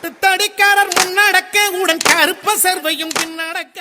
காட்டுத்தடிக்காரர் முன்னடக்க உடன் கருப்ப சர்வையும் பின்னடக்க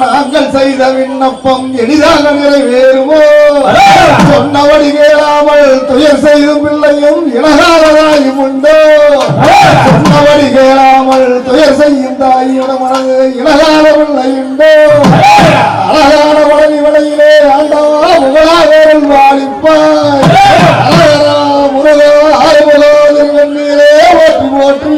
நாங்கள் செய்த விண்ணப்பம் எளிதாக நிறைவேறுமோ? சொன்னபடி கேளாமல் துயர் செய்தும் பிள்ளையும் இலகாரதாயும் உண்டோ? சொன்னபடி கேளாமல் துயர் செய்யும் தாயோட மனது இலகார பிள்ளை உண்டோ? அழகான வளனி வளையிலே ஆண்டவா முகலாவேரல் வாழிப்பாய். அழகரா முருகா ஆறுமுகோ போற்றி.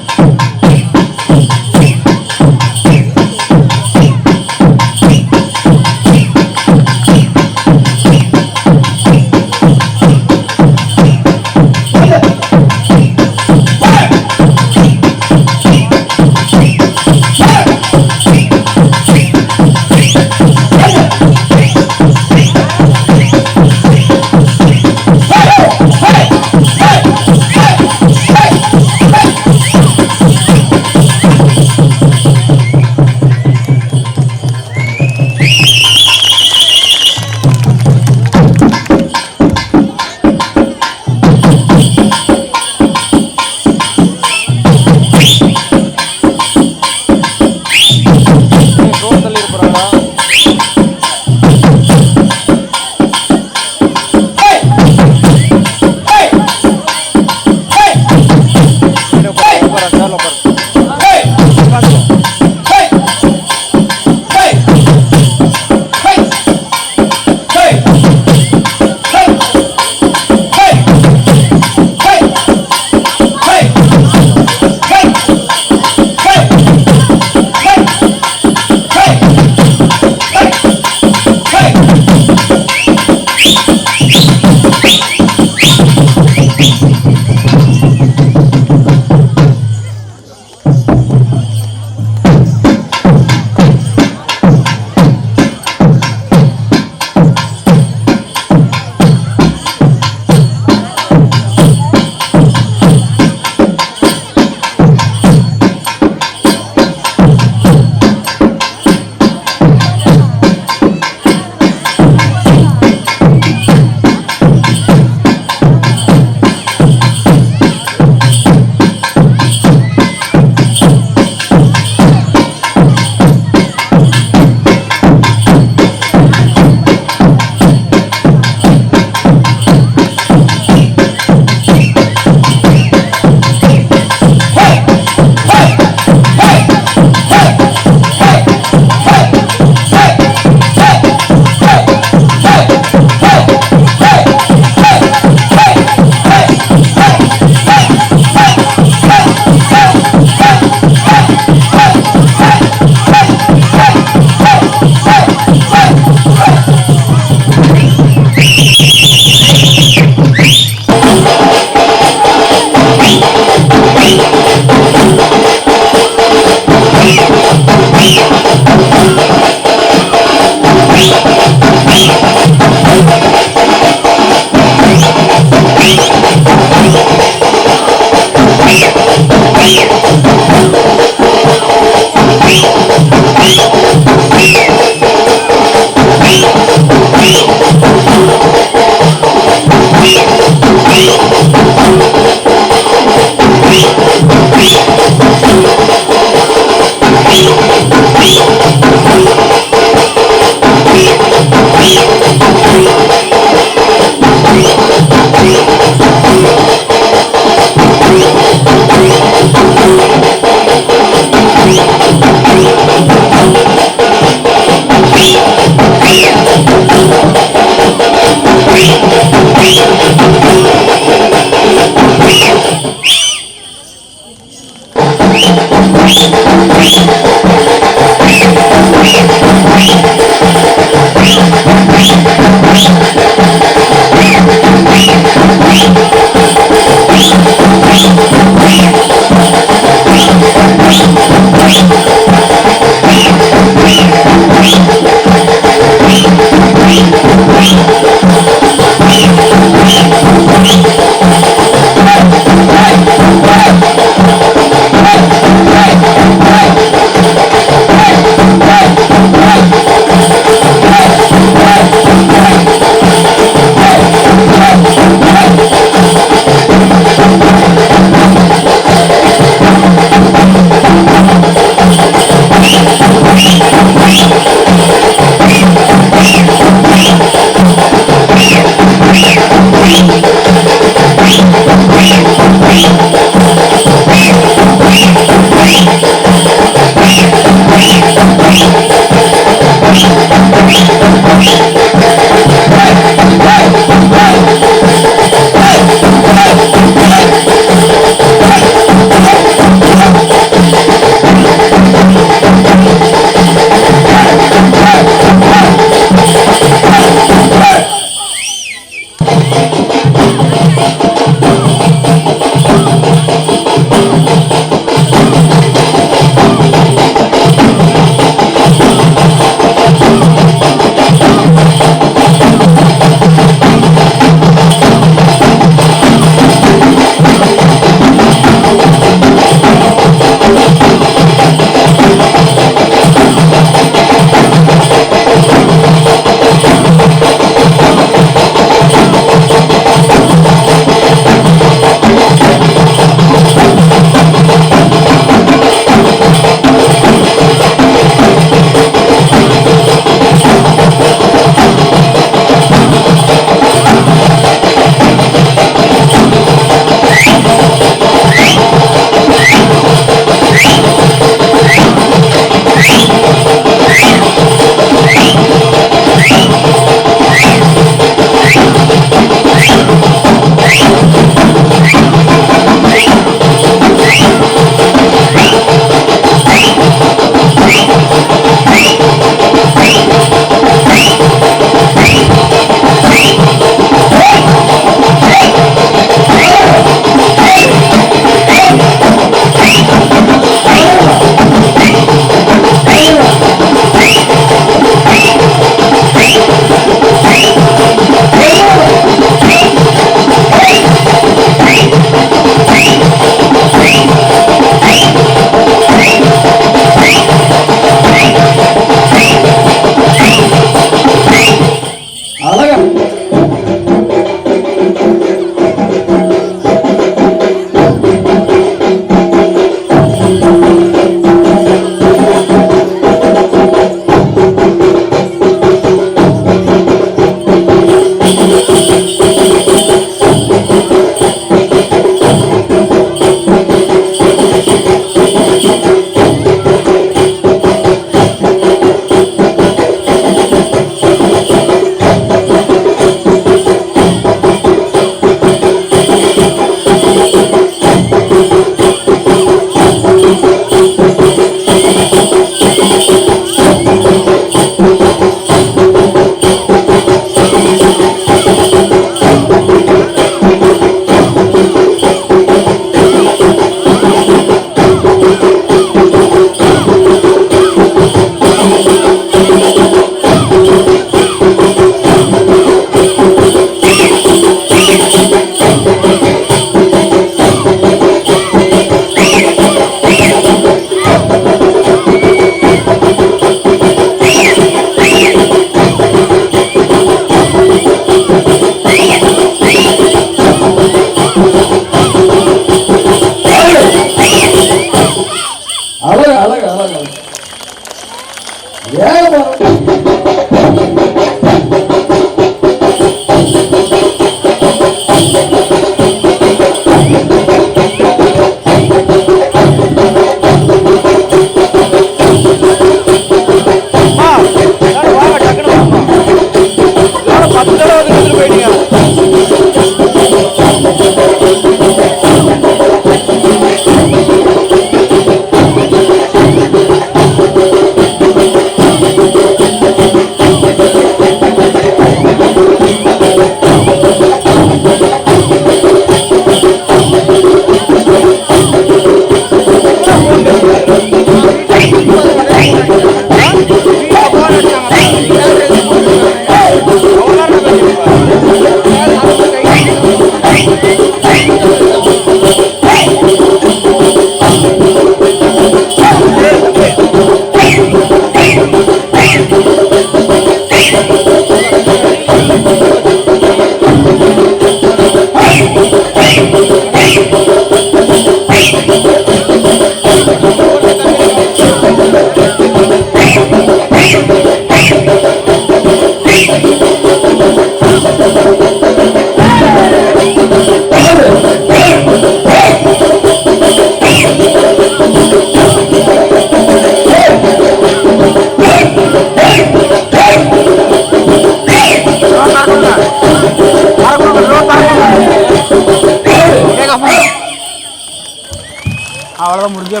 அவ்வளோதான் முடிஞ்சே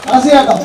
கடைசியாட்டம்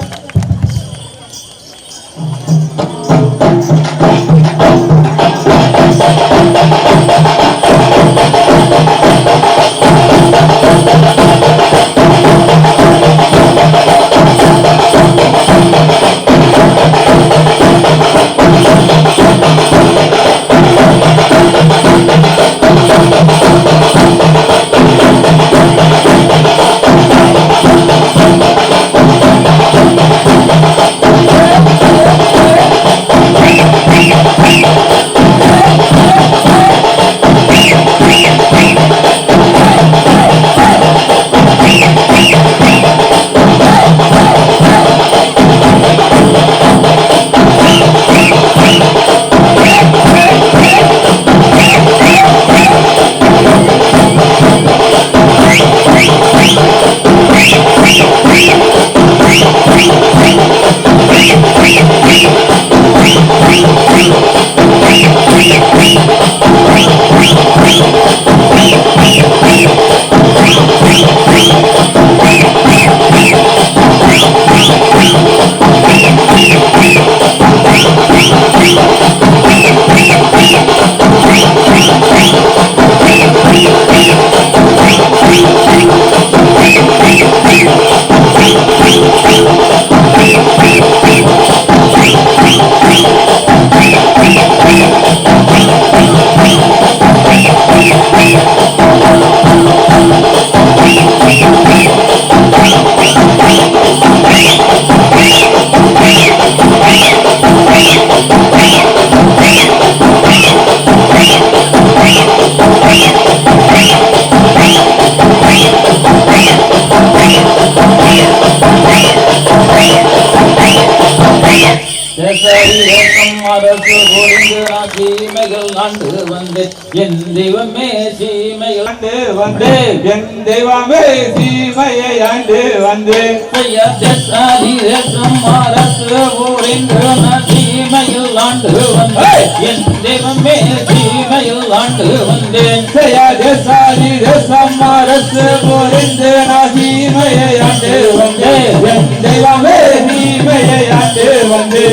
அரசு ஒளிந்து நான் சீமைகள் ஆண்டு வந்து என் தெய்வமே சீமைகள் ஆண்டு வந்து என் தெய்வமே சீமையை ஆண்டு வந்து தேசாதி தேசம் அரசு ஒளிந்து நான் சீமையில் ஆண்டு வந்து என் தெய்வமே சீமையில் ஆண்டு வந்தேன் தேசாதி தேசம் அரசு ஒளிந்து நான் சீமையை ஆண்டு வந்தேன் என் தெய்வமே சீமையை ஆண்டு வந்து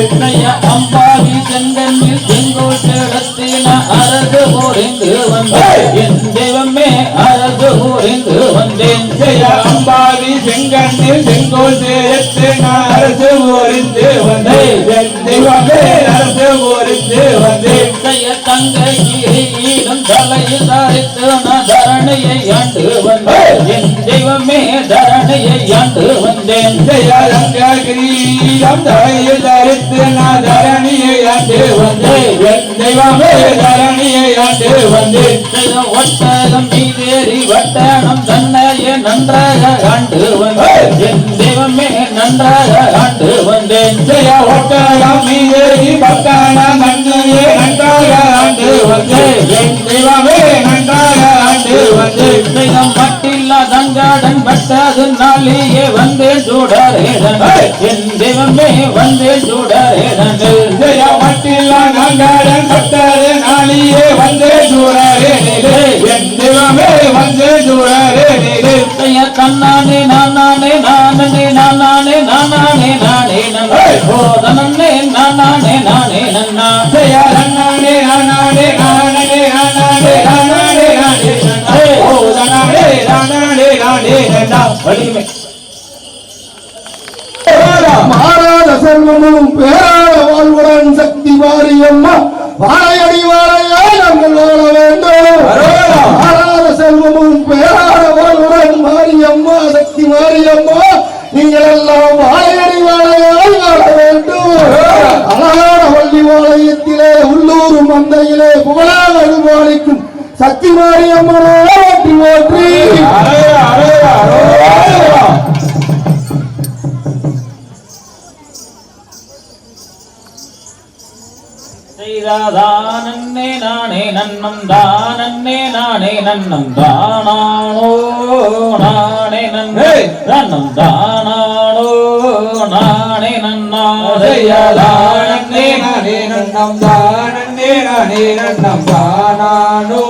அம்பாவி செங்கண்ணில் செங்கோல் செலுத்தின அரசு ஒளிந்து வந்தேன் என் தெய்வமே அரசு ஒளிந்து வந்தேன் அம்பாவி செங்கண்ணில் செங்கோல் செலுத்தின அரசு ஒளிந்து வந்தேன் என் தெய்வமே அரசு ஒளிந்து வந்தேன் தங்கை கிரீடம் தலையில் தரித்து நான் தரணியை ஆண்டு வந்தேன் என் தெய்வமே தரணியை ஆண்டு வந்தேன் கிரீடம் தலையில் தரித்து நான் தரணியை ஆண்டு வந்தேன் என் தெய்வமே தரணியை ஆண்டு வந்தேன் ஒட்டகம் மீதேறி வட்டணம் தன்னையே நன்றாக ஆண்டு வந்தேன் என் தெய்வமே நன்றாக ஆண்டு வந்தேன் ஒட்டகம் மீதேறி வட்டணம் தன்னையே நன்றாக ஆண்டு வந்தேன் என் தெய்வமே நன்றாக ஆண்டு வந்தேன் மட்டில்லா தங்காடன் பட்டது நாளியே வந்தேன் சூடரேடன் என் தெய்வமே வந்தேன் சூடரேடன் மட்டில்லா தங்காடன் பட்டது நாளியே வந்தேன் சூடரேனிலே என் தெய்வமே வந்தேன் சூடரேனிலே தன்னானே நானே நானே நானே நானே நானே நன்னே ஓ தன்னே நானே நானே நன்னா நன்னானே நானே நானே நானே நானே நானே ஓ தன்னே நானே நானே நன்னா வலிமை மாறாத செல்வமும் பேராத வாழ்வுடன் சக்தி மாரியம்மா வாழையடி வாழையாய் நாங்கள் வாழ வேண்டும். மாறாத செல்வமும் பேராத வாழ்வுடன் மாரியம்மா சக்தி மாரியம்மா நீங்கள் எல்லாம் வாழையடி வாழையாய் வாழ வேண்டும். அழகான வள்ளி வாழையத்திலே உள்ளூர் மந்தையிலே புகழாக அனுபாலிக்கும் சக்தி மாரியம்மனே ஓற்றி ஓற்றி தானே நானே நன்னம் தானே நானே நன்னம் தானானோ நானே நன்னே நன்னம் தானானோ நானே நன்னானே நானே நன்னம் தானே நானே நன்னம் தானானோ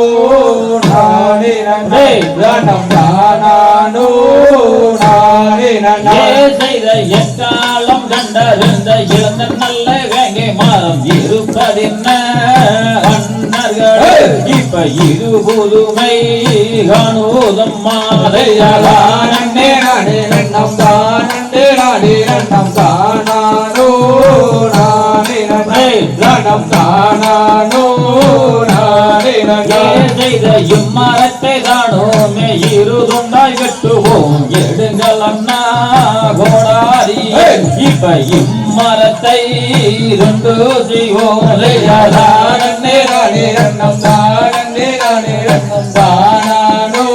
நானே நன்னே நன்னம் தானானோ நானே நன்னே செய்த எக்காலம் கண்டறிந்த இழந்த நல்ல வேங்கை மாறம் இருப்பதென்ன அண்ணர்கள் இப்ப இருபுதுமை காணுவதும் மாதையானே நானே நன்னம் தானே நானே நன்னம் தானானோ நானே நன்னே நன்னம் தானானோ நானே நன்னே செய்த இம்மரத்தை தானோமே இருதுண்டாய் வெட்டுவோம் எடுங்கள் அண்ணா கோடாரி இப்ப இம்மரத்தை ரெண்டு செய்வோம் தானே நானே நன்னம் தானே நானே நன்னம் தானானோ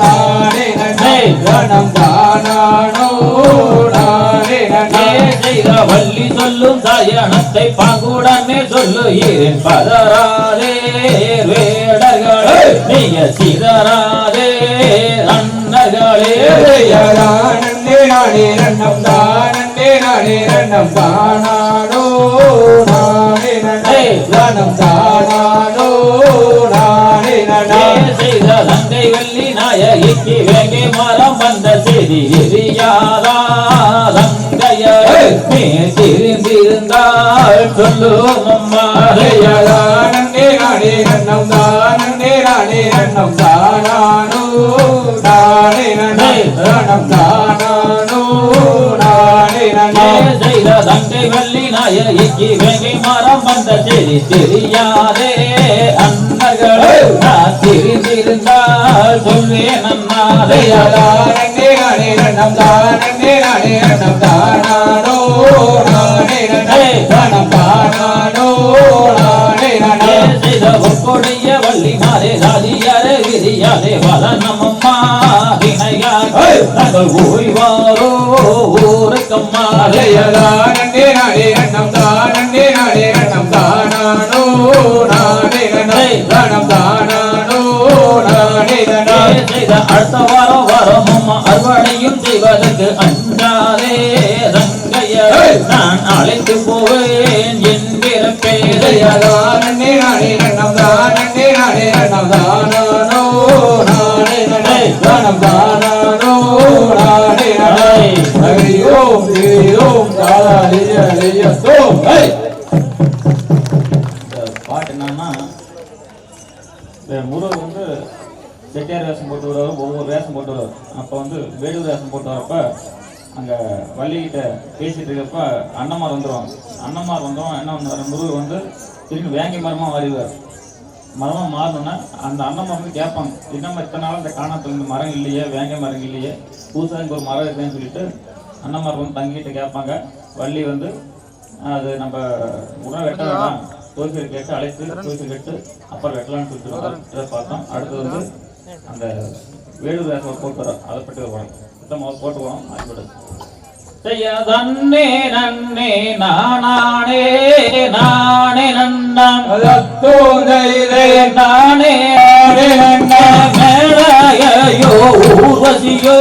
நானே நன்னே நன்னம் தானானோ நானே நன்னே செய்த வள்ளி சொல்லும் சாயனத்தை பாங்குடனே சொல்லு ஈரன் பதராதே வேடர்களே நீங்க சிதறாதே அண்ணர்களே நன்னே நானே நன்னம் தானே நானே நன்னம் தானானோ நானே நன்னே நன்னம் தானானோ நானே நன்னே செய்த தங்கை வள்ளி நாயகிக்கு வேங்கை மரம் வந்த செய்தி எரியாதா தங்கையே நீ திருந்திருந்தால் சொல்லும் அம்மா நன்னே நானே நன்னம் தானே நானே நன்னம் தானானோ நானே நன்னே நன்னம் தானானோ நானே நன்னே செய்த தங்கை வள்ளி நாயகிக்கு வேங்கை மரம் வந்த செய்தி தெரியாதே அண்ணர்களே நான் தெரிந்திருந்தால் சொல்வேன் அண்ணாதையானே நானே நன்னம் தானே நானே நன்னம் தானானோ நானே நன்னே நன்னம் தானானோ நானே நன்னே செய்த பொற்கொடைய வள்ளி மாறே ராஜியாரே விரியாதே வதனமம்மா வினையாக நாங்கள் ஓய்வாரோ ஊருக்கம்மா நன்னே நானே நன்னம் தானே நானே நன்னம் தான் தானம் தானானோ நானே நானே செய்த அடுத்த வாரம் வரமும் அறுவடையும் செய்வதற்கு அஞ்சாதே தங்கைய நான் அழைத்து போவேன் என்கிற பேரையதானே நானே நன்னம் தானே நானே நன்னம் தானானோ நானே நானே தானம் தானானோ நானே நானே ஹரியோம் ஹரியோம் தாலியலையோ பாட்டு என்னன்னா முருகர் வந்து செட்டியார் வேஷம் போட்டு வருவார், ஒவ்வொரு வேஷம் போட்டு வருவார். அப்போ வந்து வேலூர் வேஷம் போட்டு வரப்ப அங்கே வள்ளிக்கிட்ட பேசிட்டு இருக்கப்ப அண்ணமார் வந்துடுவாங்க. அண்ணமார் வந்தவன் என்ன பண்ணுவார், முருகர் வந்து திரும்பி வேங்கை மரமாக மாறிடுவார். மரமாக மாறினோன்னா அந்த அண்ணமார் வந்து கேட்பாங்க, இன்னும் இத்தனை நாள் இந்த காணாத்துல இந்த மரம் இல்லையே, வேங்கை மரம் இல்லையே, புதுசாக இங்கே ஒரு மரம் இருக்குன்னு சொல்லிட்டு அண்ணமார் வந்து தங்கிட்டு கேட்பாங்க. வள்ளி வந்து அது நம்ம உடனே வெட்ட வேண்டாம், தோசியர் கேட்டு அழைத்து தோசியர் கேட்டு அப்புறம் வெட்டலான்னு சொல்லிட்டு பார்த்தோம். அடுத்து வந்து அந்த வேலூர் வேஷம் போட்டு வரோம், அதை பற்றி ஒரு படம் சுத்தமாக போட்டு போகிறோம். அது செய்ய தன்னே நன்னே நானே நானே நன்னான் நானே மேடையோ ஊர்வசியோ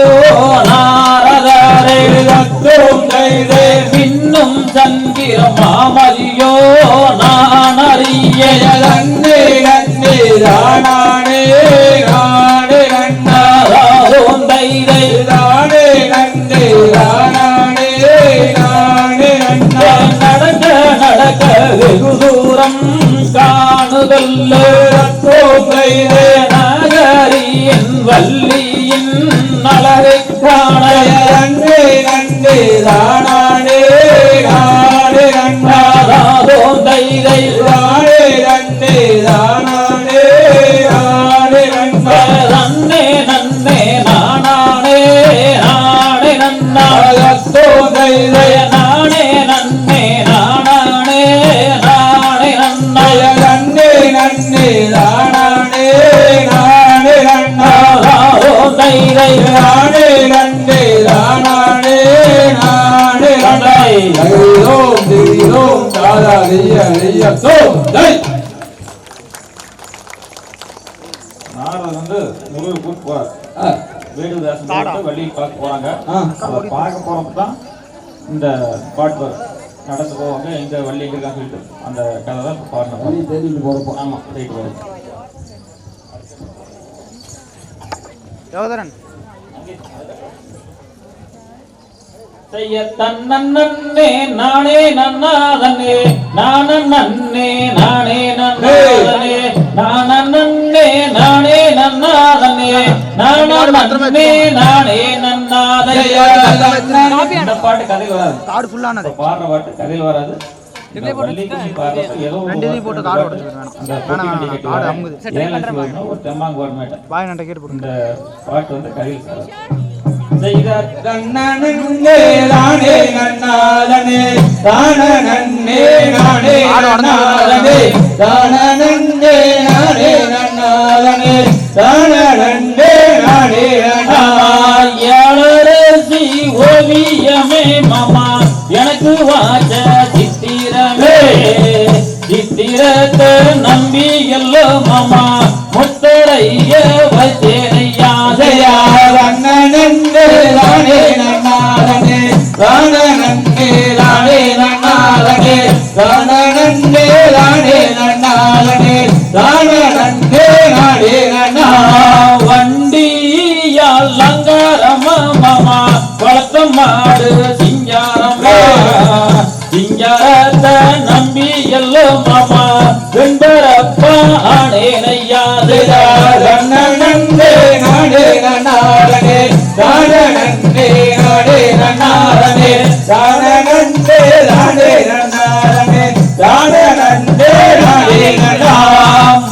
நாரதரே பின்னும் சந்திர மாமதியோ நான் அறிய நன்னே நன்னே நானே நானே நன்னாரோந்தை நானே நன்னே நானே நானே நடக்க நடக்க வெகு தூரம் காணுதல்ல நகரியின் வள்ளியின் நலரை காண நன்னே நன்னே நானே நானே நன்னாரோந்தை நானே நன்னே நானே நானே நன்னே நன்னே நானே நானே நன்னாரோந்தை நானே நன்னே நானே நானே நன்னே நன்னே நானே நானே நன்னாரோந்தை நானே நன்னே நானே நானே ஹரியோம் ஹரியோம் தாராலியோ ஜெய். நாரதர் வந்து முருகர் கூட்டு போறார், வேலூர் வேஷம் போட்டு வள்ளியை பார்க்க போறாங்க. பார்க்க போறப்ப தான் இந்த பாட்டு வரும். நடந்து போவாங்க, எங்க வள்ளி எங்க இருக்கான்னு சொல்லிட்டு அந்த கதை தான் பாடணும். தேடிட்டு போறப்போ ஆமா தேடிட்டு போறோம். யோதரன் செய்ய தன்னே நானே நன்னாதனே நானே நானே நன்னாதனே நானே நானே நன்னாதனே நானே நானே நன்னாதனே. இந்த பாட்டு கதையில் வராது, காடு ஃபுல்லானது பாடுற பாட்டு கதையில் வராது. பாட்டு வந்து கதையில் நன்னே நானே நன்னாதனே நன்னே நானே நன்னாதனே நன்னே நானே நன்னாதனே நன்னே நானே நன்னாயலரசி ஓவியமே மாமா எனக்கு வாச்ச சித்திரமே சித்திரத்தை நம்பி எல்லோ மாமா முத்தரைய வச்சேனையா ஜயா நன்னே நானே நன்னாதனே நன்னே நானே நன்னாதனே நன்னே நானே நன்னாதனே நன்னே நானே நன்னா வண்டியால் லங்காரமா மாமா வளர்த்த மாடு சிங்காரமா சிங்காரத்தை நம்பி எல்லோ மாமா வெண்பரப்பா ஆனேனையா நன்னே நானே நன்னாதனே நன்னே நானே நன்னாதனே நன்னே நானே நன்னாதனே நன்னே நானே நன்னா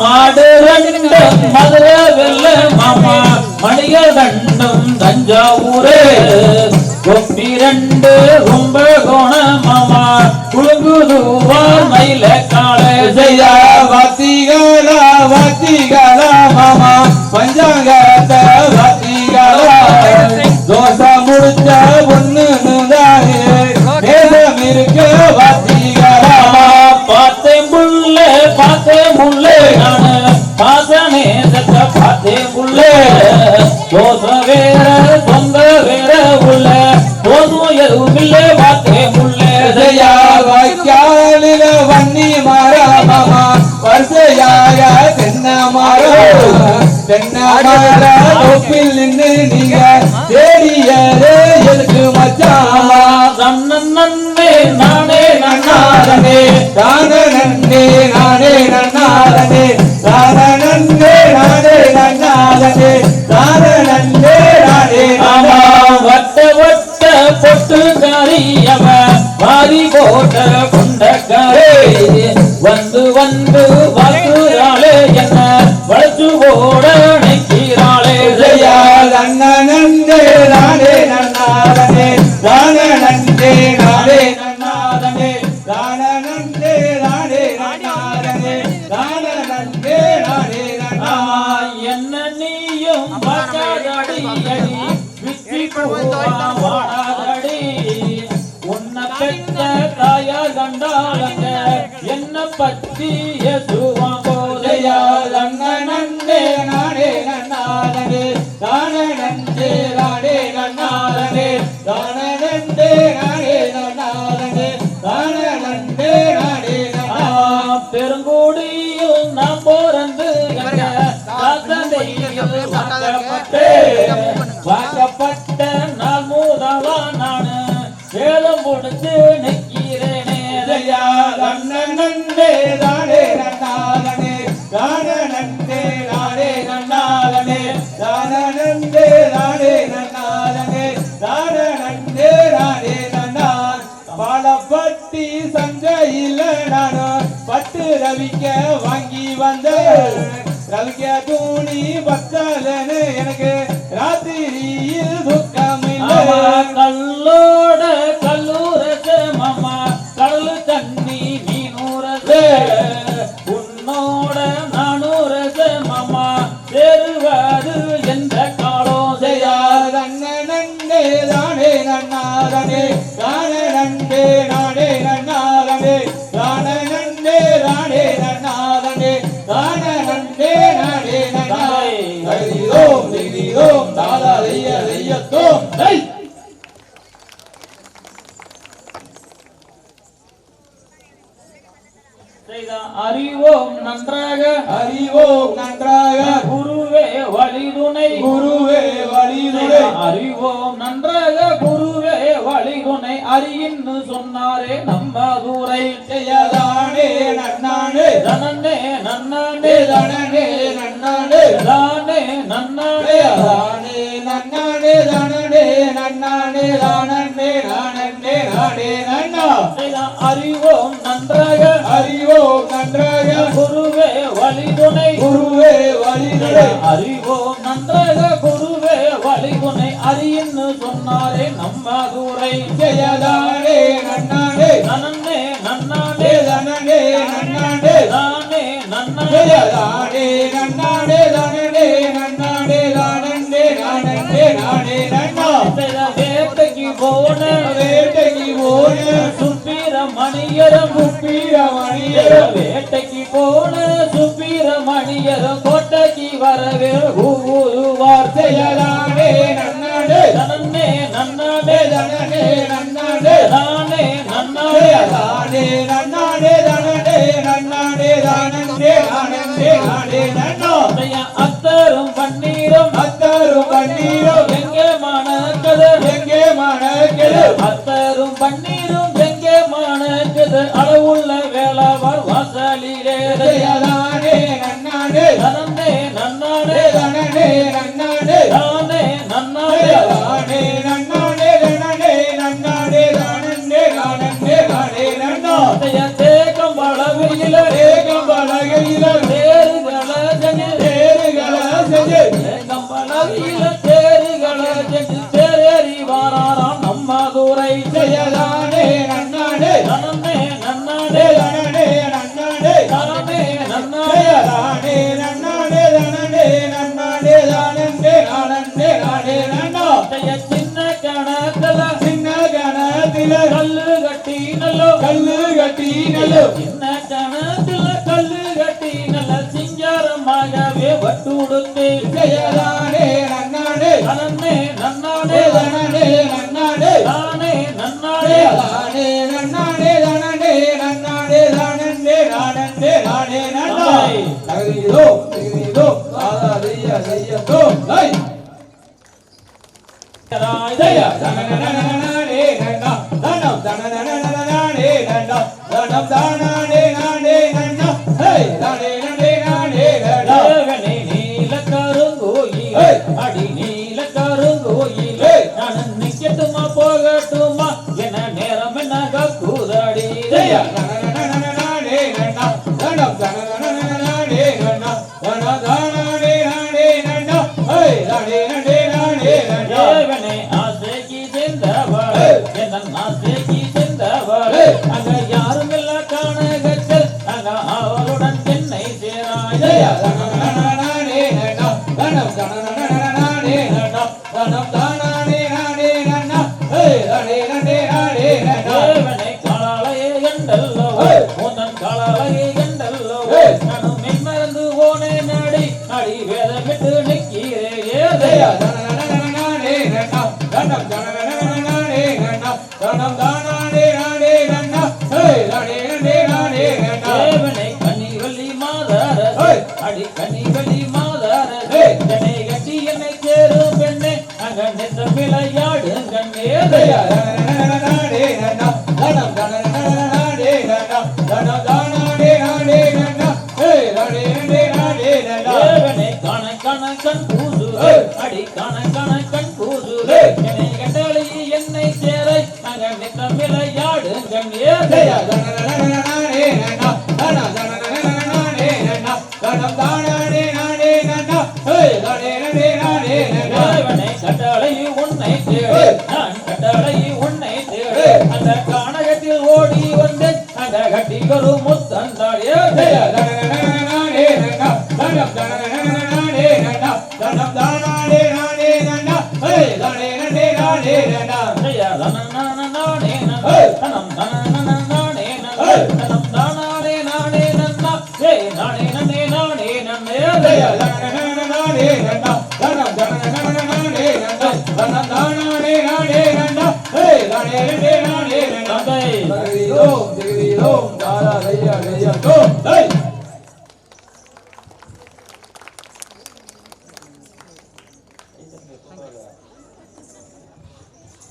மாடு ரெண்டு மதுரை வெல்ல மாமா மணிகள் ரெண்டும் தஞ்சாவூரே கொப்பி ரெண்டு கும்பகோண மாமா குழுங்குதுவார் மயில காலை செய்யா வாத்திகளா வாத்திகளா மாமா பஞ்சாங்கத்த வாத்திகளா தோசை முடிச்ச பொண்ணு நேரம் இருக்க வாத்திகளா பார்த்தேன் முள்ளே நானு தொப்பில் நின்று நீங்க தேடியதே எதுக்கு மச்சாமா நன்னே நானே நன்னாரனே தானே நன்னே நானே நன்னாரனே தானே நன்னே நானே நன்னாரனே தானே நன்னே நானே ஆமா வட்ட வட்ட பொட்டுக்காரி அவ வாரி போட்ட கொண்டக்காரே வந்து வந்து வாக்குறாளே என்ன வளர்த்து போட நிற்கிறாளே ஜெயா நன்னே நானே நன்னாரனே தானே நன்னே நானே நன்னாரனே தானே நன்னே நானே நன்னாரனே தானே நன்னே நானே ஆமா என்ன நீயும் பார்க்காதடி அடி விச்சி போவாடடி உன்னை பெற்ற தாயா கண்டாளங்க என்ன பத்தி எதுவா போதையா நன்னே நானே நன்னாரனே தானே நன்னே நானே நன்னாரனே தானே நன்னே நானே நன்னாரனே தானே நன்னே நானே பெருங்கூடியும் நாம் போறந்து வாக்கப்பட்ட நாள் மூதவா நானு வேதம் முடிச்சு நிற்கிறேனே நன்னே நானே நன்னாரனே தானே நன்னே நானே நன்னாரனே தானே நன்னே நானே நன்னாரனே தானே நன்னே நானே நன்னார் பாலப்பட்டி சந்தையில் நானும் பட்டு ரவிக்க வாங்கி வந்த ரவிக்க தூணி பத்தலன்னு எனக்கு ராத்திரியில் துக்கம் இல்லை கல்லோட கல்லூரச மாமா கடலு தண்ணி நீனூரச உன்னோட நானூரச மாமா சேருவாரு என்ற காலம் செய்யா நன்னே தானே நன்னாரனே தானே நன்னே நானே நன்னாரனே தானே நன்னே நானே நன்னாரனே தானே நன்னே நானே நன்னாரே திகிதோம் தாதா தையத்தோம் அறிவோம் நன்றாக அறிவோம் நன்றாக குருவே வழிதுணை குருவே வழிதுணை அறிவோம் நன்றாக குருவே வழிதுணை அறியின்னு சொன்னாரே நம்ம தூரை செய்யதானே நன்னானே தனனே நன்னானே தனனே நன்னானே தானே நன்னானே தானே நன்னானே தனனே நன்னானே தானே நானே நானே நன்னா அறிவோம் நன்றாக அறிவோம் நன்றாக குருவே வழிதுணை குருவே வழிதுணை அறிவோம் நன்றாக குருவே வழிதுணை அறியின்னு சொன்னாரே நம்ம தூரை செய்யதானே நன்னானே தனனே நன்னானே தனனே நன்னானே தானே நன்னானே தானே நன்னானே தனனே நன்னானே தானே நானே நானே நன்னா வேட்டைக்கு போன வேட்டைக்கு போன சுப்பிரமணியரம் சுப்பிரமணியரம் வேட்டைக்கு போன சுப்பிரமணியரம் கோட்டைக்கு வரவே ஊருவார் செய்யதானே நன்னானே தனனே நன்னானே தனனே நன்னானே தானே நன்னானே தானே நன்னானே தனனே நன்னானே தானே நானே நானே நன்னா அத்தரும் பன்னீரும் அத்தரும் பன்னீரும் எங்கே மணக்கது எங்கே மணக்கது அத்தரும் பன்னீரும் எங்கே மணக்கது அளவுள்ள வேளாவார் வாசலிலே செய்யதானே நன்னானே தனனே நன்னானே தனனே நன்னானே தானே நன்னானே தானே நன்னானே தனனே நன்னானே தானே நானே நானே நன்னா தேகம் வளவையில ஏகம் பலகையில தேருகள செஞ்சு தேருகள செஞ்சு தேகம் வளவையில தேருகள செஞ்சு தேரேறி வாராராம் நம்ம தூரை செய்யதானே நன்னானே தனனே நன்னானே தனனே நன்னானே தானே நன்னானே செய்யதானே நன்னானே தனனே நன்னானே தானே நானே நானே நன்னா சின்ன கணத்துல சின்ன கணத்தில கல்லு கட்டி நல்லோ கல்லு கட்டி நல்ல சின்ன கணத்துல கல்லு கட்டி நல்ல சிங்காரமாகவே வட்டுடுத்து செய்யதானே நன்னானே தனனே நன்னானே தனனே நன்னானே தானே நன்னானே தானே நன்னானே தனனே நன்னானே தானே நானே நானே நன்னா தகுதிதோ தகுதிதோ தாதா செய்ய செய்யதோ சேராய் ஜெய தனனனனனனே நன்னா தனம் தனனனனனனே நன்னா தனம் தானனே நானே நன்னா ஹே நானே நானே நானே நன்னா தேவனே நீல கருங்கோயிலே அடி நீல கருங்கோயிலே நான் நிக்கட்டுமா போகட்டுமா என்ன நேரம் என்ன கூதடி ஜெய தனனனனனனே நன்னா தனம் தனனனனனனே நன்னா தனம் தானனே நானே நன்னா ஹே நானே நானே நானே நன்னா தேவனே ஆசைக்கு சென்றவளே என்ன ஆசைக்கு சென்றவளே அங்க யாரும் இல்ல காணகத்தில் அங்க அவளுடன் என்னை சேராய் ஜெய தனனனனனனே நன்னா தனம் தனனனனனனே நன்னா தனம் தானனே நானே நன்னா ஹே நானே நானே நானே நன்னா தேவனை காலாலையே கண்டல்லோ உந்தன் காலாலையே கண்டல்லோ நானும் மென்மறந்து போனே நடி அடி வேதமிட்டு நிற்கிறே ஜெய தனனனனனனே நன்னா தனம் தனனனனனனே நன்னா தனம் தானனே நானே நன்னா ஹே நானே நானே நானே நன்னா தேவனை கனிவள்ளி மாதாரே அடி கனிவள்ளி மாதாரே என்னை கட்டி என்னை சேரும் பெண்ணே அங்க நின்ற விளையாடும் கண்ணே ஜெய தனனனனனனே நன்னா தனம் தனனனனனனே நன்னா தனம் தானனே நானே நன்னா ஹே நானே நானே நானே நன்னா தேவனை காண காண கண் பூசுரே அடி காண காண கண் பூசுரே என்னை கண்டளி என்னை சேரை அங்க நின்ற விளையாடும் கண்ணே ஜெய தனனனனனனனே நன்னா தனம் தனனனனனனே நன்னா தனம் தானனே நானே நன்னா ஹே நானே நானே நானே நன்னா தேவனை கட்டளை உன்னை தேடு நான் கட்டளை உன்னை தேடு அந்த கானகத்தில் ஓடி வந்தேன் அந்த கட்டி ஒரு முத்தந்தாடியே ஜெய தனனனனனனே நன்னா தனம் தனனனனனனே நன்னா தனம் தானனே நானே நன்னா ஹே நானே நானே நானே நன்னா ஜெய தனனனனனே நன்னா தனம் தனனனனனே நன்னா தனம் தானனே நானே நன்னா ஏ நானே நானே நானே நன்னே ஜெய தனனனனனனே நன்னா தனம் தனனனனனனே நன்னா தனம் தானனே நானே நன்னா ஹே நானே நானே நானே நன்னா தந்தை ஜெகதீரோம் ஜெகதீரோம் தாரா தையா தையா தோம் தை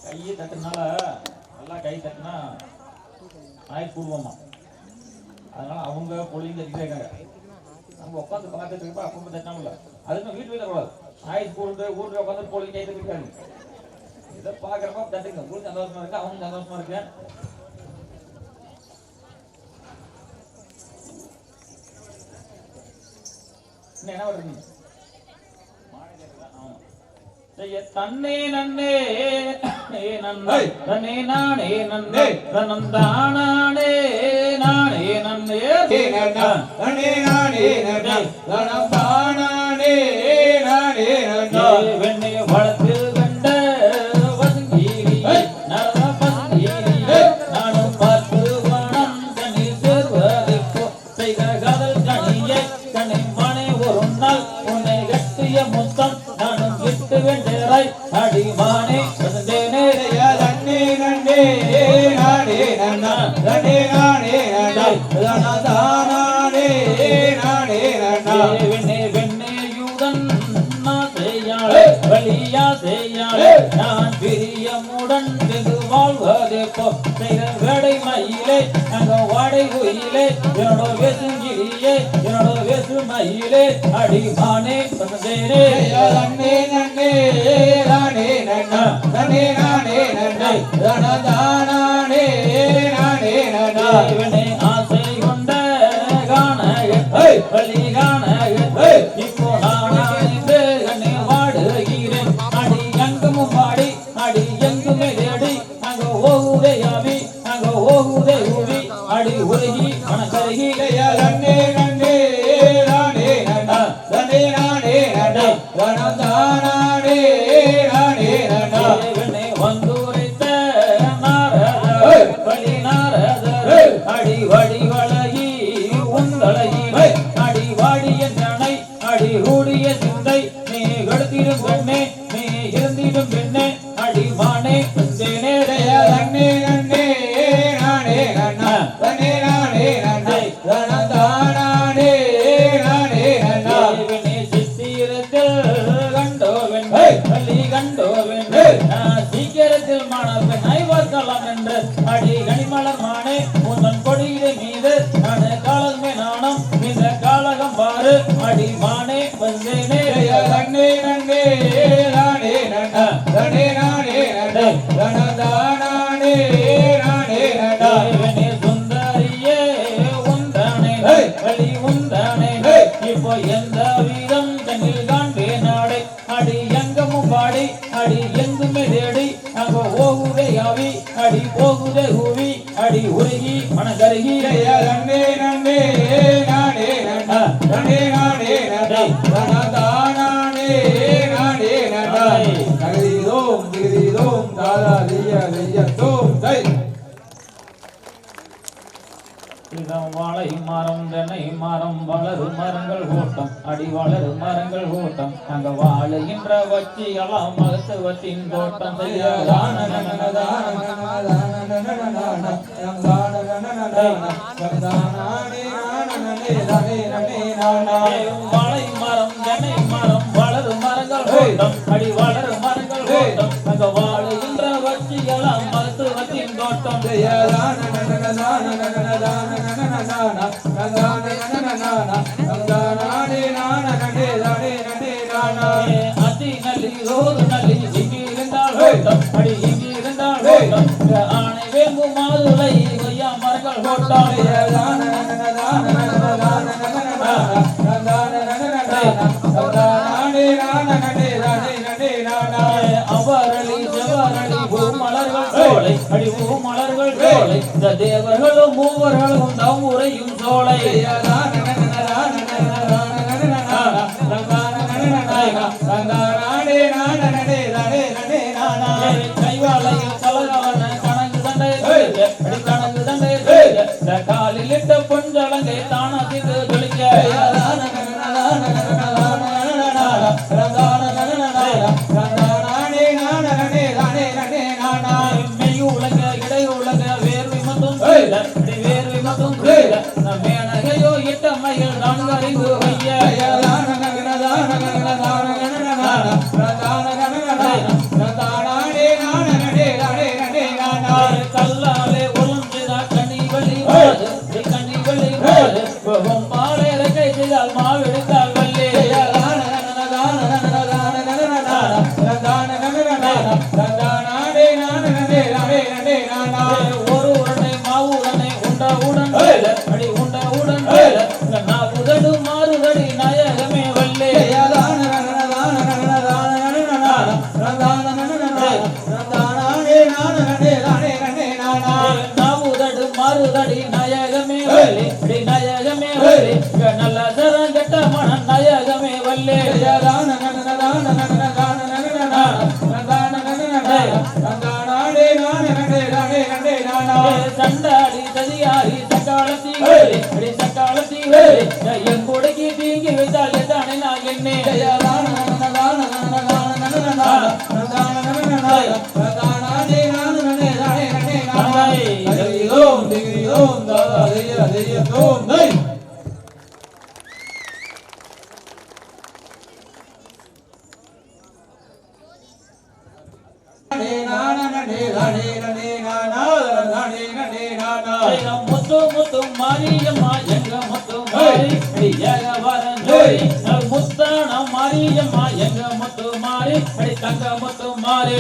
கையை தட்டுனால நல்லா கை தட்டினா ஆய் பூர்வமா அதனால அவங்க பொழிந்து தட்டிட்டே இருக்காங்க நம்ம உட்காந்து பார்த்துட்டு இருப்போம் அப்போ தட்டாமல அதுக்கு வீட்டு வீட்டில் கூடாது ஆயுள் கூடுது ஊரில் உட்காந்து பொழிஞ்சு கை தட்டிருக்காங்க இதை பார்க்குறப்ப தட்டுங்க உங்களுக்கு சந்தோஷமா இருக்கு அவங்க சந்தோஷமா இருக்கு இன்னும் என்ன பண்ணுறீங்க தன்னே நன்னே நன்னே தன்னே நானே நன்னே தனம் தானே நானே நன்னே நன்னா தனே நானே நன்னா தனம் தானனே நானே நன்னா வெண்ணை வளர்த்து கண்ட வசங்கீரியே நரத பசங்கீரியே நானும் பார்த்து வனம் கனி சேர்வதைப்போ செய்த காதல் கனியே கண்ணை மனை ஒரு நாள் உன்னை கட்டிய முத்தம் நானும் விட்டு வென்றாய் அடிமானே வந்தேனே ஜெய தன்னே நன்னே நானே நன்னா தனே நானே நன்னா தனம் தானனே நானே நன்னா வெண்ணே வெண்ணையுடன் நான் செய்யாளே வலியா செய்யாளே நான் பிரியமுடன் வெகு வாழ்வதே போ செய்த வேடை மயிலே அங்க வாடை குயிலே என்னோட வேசுங்கிரியே என்னோட வேசு மயிலே அடிமானே வந்தேனே ஜெய தன்னே நன்னே நானே நன்னா தனே நானே நன்னா தனம் தானனே நானே நன்னா இவனை ஆசை கொண்ட காணகத்தை வழி காணகத்தை இப்போ நானே கண்ணை வாடுகிறேன் அடி எங்குமும் பாடி அடி எங்குமே தேடி அங்க ஓகுதே யாவி அங்க ஓகுதே ஊவி அடி உருகி மனக்கருகி ஜெய தன்னே நன்னே நானே நன்னா தனே நானே நன்னா தனம் தானனே நானே நன்னா இவனை வந்துரைத்த நாரதர் வழி நாரதர் அடி வடி வழகி உந்தழகினை அடி வாடிய ஜனை அடி ரூடிய சிந்தை நீ கடுத்திடும் கண்ணே நீ இருந்திடும் பெண்ணே அடி மானே வந்தேனே ஜெய தன்னே நன்னே நானே நன்னா தனே நானே நன்னா தனம் தானனே நானே நன்னா இவனை சித்திரத்தில் கண்டோவென் வழி கண்டோவென் பார்க்கலாம் என்று அடி கனிமலர் மானே உந்தன் கொடியிலே மீது நானு காலமே நாணம் இந்த காலகம் பாரு அடி மானே வந்தேனே நன்னே நன்னே நானே நன்னா நன்னே நானே நன்னா நனதானே நானே நன்னா சுந்தரியே உந்தானே வழி உந்தானே இப்போ எந்த வீதம் தன்னில் காண்பேன் நாடை அடி எங்கமும் பாடி அடி எங்குமே தேடி அங்க ஓகுதே யாவி அடி போகுதே ஹூவி அடி உருகி மனகருகி நன்னே நன்னே நானே நன்னா நன்னே நானே நன்னா நனதானே நானே நன்னா தகிரிதோம் தாதா தைய தோம் தை வாழை மரம் தென்னை மரம் வளரு மரங்கள் கூட்டம் அடி வளரு மரங்கள் கூட்டம் அங்க வாழுகின்ற வச்சி எல்லாம் மகத்துவத்தின் தோட்டம் வாழை மரம் தென்னை மரம் வளரு மரங்கள் கூட்டம் அடி வளரு மரங்கள் கூட்டம் அங்க வாழுகின்ற வச்சி எல்லாம் மகத்துவத்தின் தோட்டம் அதி நல்லி ரோது நல்லி இங்கு இருந்தால் ஓட்டம் அடி இங்கு இருந்தால் ஓட்டம் ஆணை வேம்பு மாதுளை கொய்யா மரங்கள் ஓட்டம் அவரளி செவரளி பூமலர்கள் சோலை அடி பூமலர்கள் சோலை இந்த தேவர்களும் மூவர்களும் தம் உரையும் சோலை கைவாளையில் கலகவன கணக்கு தண்டை கணக்கு தண்டை காலில் இட்ட பொஞ்சலங்கை தானா திட்டு தொழிக்க மெய் உலக இடை உலக வேர்வை மட்டும் வேர்வை மட்டும் மேனகையோ இட்ட மயில் நான்கு அறிவு வைய கல்லாலே உலர்ந்துதா கண்ணி வழி கண்ணி வழி மாலை இறக்கை செய்தால் மாவெடுத்தால் வள்ளி ஒரு உடனே மாவு உடனே உண்ட உடன் அடி உண்ட உடன் நான் உதடு மாறுதடி நாயகமே வல்லே நான் உதடு மாறுதடி நாயகமே வல்லே நாயகமே வல்லே நல்ல தரம் கெட்ட மன நாயகமே வல்லே சண்டாடி சதியாரி சக்காலத்தி அடி சக்காலத்தி என் கொடைக்கு தீங்கி வைத்தால் எதானே நான் என்னே முத்து முத்து மாரியம்மா எங்க முத்து மாரி ஏக வரன் ஜோடி முத்தான மாரியம்மா எங்க முத்து மாரி அடி தங்க முத்து மாரி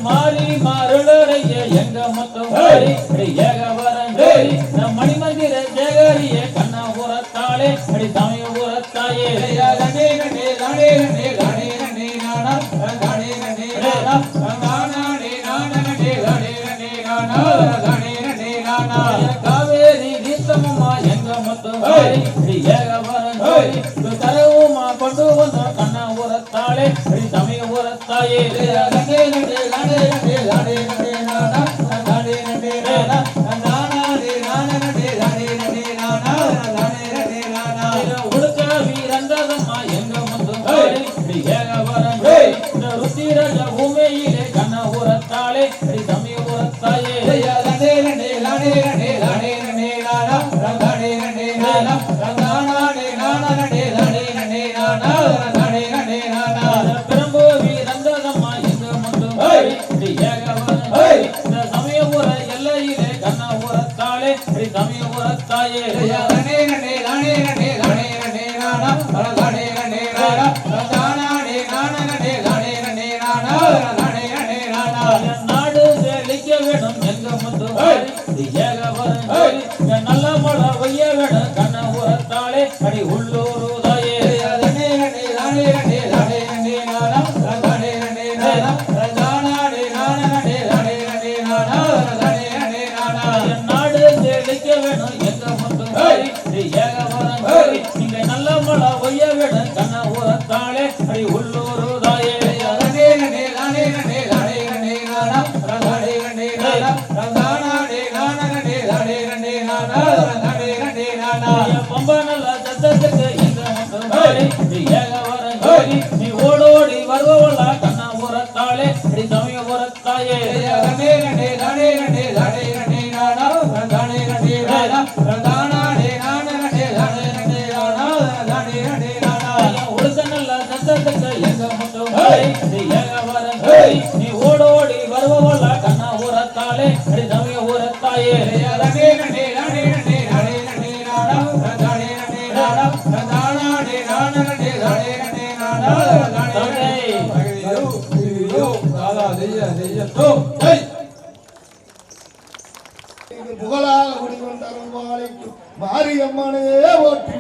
மாரி மாருளைய எங்க முத்து மாரி ஏக வரன் ஜோடி மணிமந்திர ஜெகரிய கண்ணா உரத்தாளே அடி சமய உரத்தாயே காவேரி தீர்த்தமம்மா எங்க முத்து மாரி ஏக வரன் ஜோடி தரவுமா கொண்டு வந்த கண்ணா உரத்தாளே அடி சமய உரத்தாயே உடுக்க வீரந்ததம்மா எங்க முத்து மாரி ஏக வரன் ஜோடி ருத்திரஜ பூமியிலே கண்ணா உரத்தாளே அடி சமய உரத்தாயே நடே நடே நடே நானா நடே நடே நானா பெரும்போவி ரந்ததம்மா எங்க மட்டும் ஏகவன் இந்த சமயபுர எல்லையிலே கண்ணபுரத்தாளே சமயபுரத்தாயே நடே நடே நடே நடே நடே நடே நானா நடே நடே நானா தானாடே நானா நடே நடே நடே நானா நடே நடே நானா நாடு செழிக்க வேணும் எங்க மட்டும் ஏகவன் நல்ல மழை பெய்ய வேணும் கண்ணபுரத்தாளே அடி உள்ளூரு தாயே நடே நடே நடே நடே நடே நடே நானா நடே நடே நானா தானாடே நானா நடே நடே நடே நானா நடே நடே நானா நாடு செழிக்க வேணும் எங்க மட்டும் ஏகவன் நீங்க நல்ல மழை பெய்ய வேணும் கண்ணபுரத்தாளே அடி உள்ளூரு தாயே நடே நடே நடே நடே நடே நடே நானா நடே நடே நானா தானாடே நானா நடே நடே நடே நானா நடே நடே நானா பம்ப நல்ல சத்தத்துக்கு எங்க மட்டும் ஏகவரன் ஜோதி நீ ஓடோடி வருவவளா கண்ணபுரத்தாளே அடி சமயபுரத்தாயே நடே நடே நடே நடே நடே நடே நானா நடே நடே நானா தானாடே நானா நடே நடே நடே நானா நடே நடே நானா உடுக்க நல்ல சத்தத்துக்கு எங்க மட்டும் ஏகவரன் ஜோதி நீ ஓடோடி வருவவளா கண்ணபுரத்தாளே அடி சமயபுரத்தாயே நடே நடே நடே நடே நடே நடே நானா நடே நடே நானா தானாடே நானா நடே நடே நடே நானா நடே ஐயோ தாதா தெய்ய தோ ஹை இது புகழாக குடிகொண்ட அருள்வாளிக்கு மாரியம்மனே ஓட்டி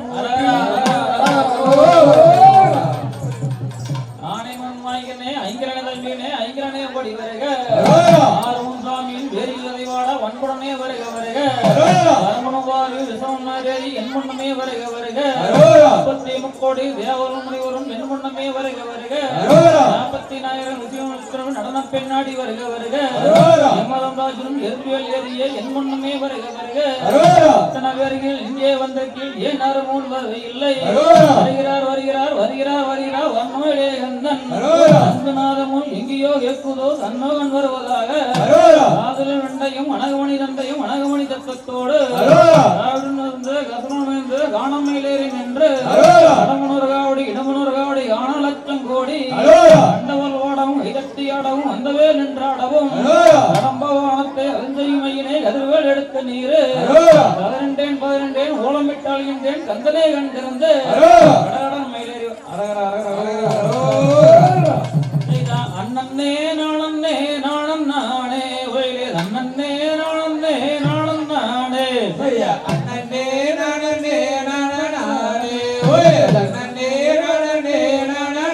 ஆனைமன் வாய்கனே ஐங்கரனே தம்பினே ஐங்கரனே படி வருக ஆறும் சாமியின் வேரில் வாட வன்புடனே வருக வருக அரமணவாரி விசவன்னாரேரி என் முன்னமே வருக வருக 33 கோடி தேவரும் முனிவரும் என் முன்னமே வருக வருக 40,000 விஜயம் நடன பெண்ணாடி வருக வருக எம்மதம்ராஜனும் எருபியல் ஏறிய என் முன்னமே வருக வருக அத்தனை பேர்கள் இங்கே வந்த கீழ் ஏன் அருமூன் வருகையில்லை வருகிறார் வருகிறார் வருகிறார் வருகிறார் வன்மோயிலே கந்தன் அன்புநாதமும் எங்கேயோ கேட்குதோ சண்முகன் வருவதாக காதல வெண்டையும் அனகமணி தந்தையும் அனகமணி தத்துவத்தோடு கசனமிழ்ந்து காணமயிலேறி நின்று கடமனூர் காவடி இடமனூர் காவடி காண லட்சம் கோடி அண்டவல் ஓடவும் இதட்டி ஆடவும் வந்தவே நின்றாடவும் கடம்பவானத்தை அறிந்தையும் மையினை கதிர்வேல் எடுத்த நீரு 12 ஓலமிட்டால் என்றேன் கந்தனை கண்டிருந்து கடகடன் மயிலேறி அண்ணன்னே நானே நானன் நானே ஒயிலே அண்ணன்னே நானே நானன் நானே அண்ணனே நானே நானே ஓய் அண்ணனே நானே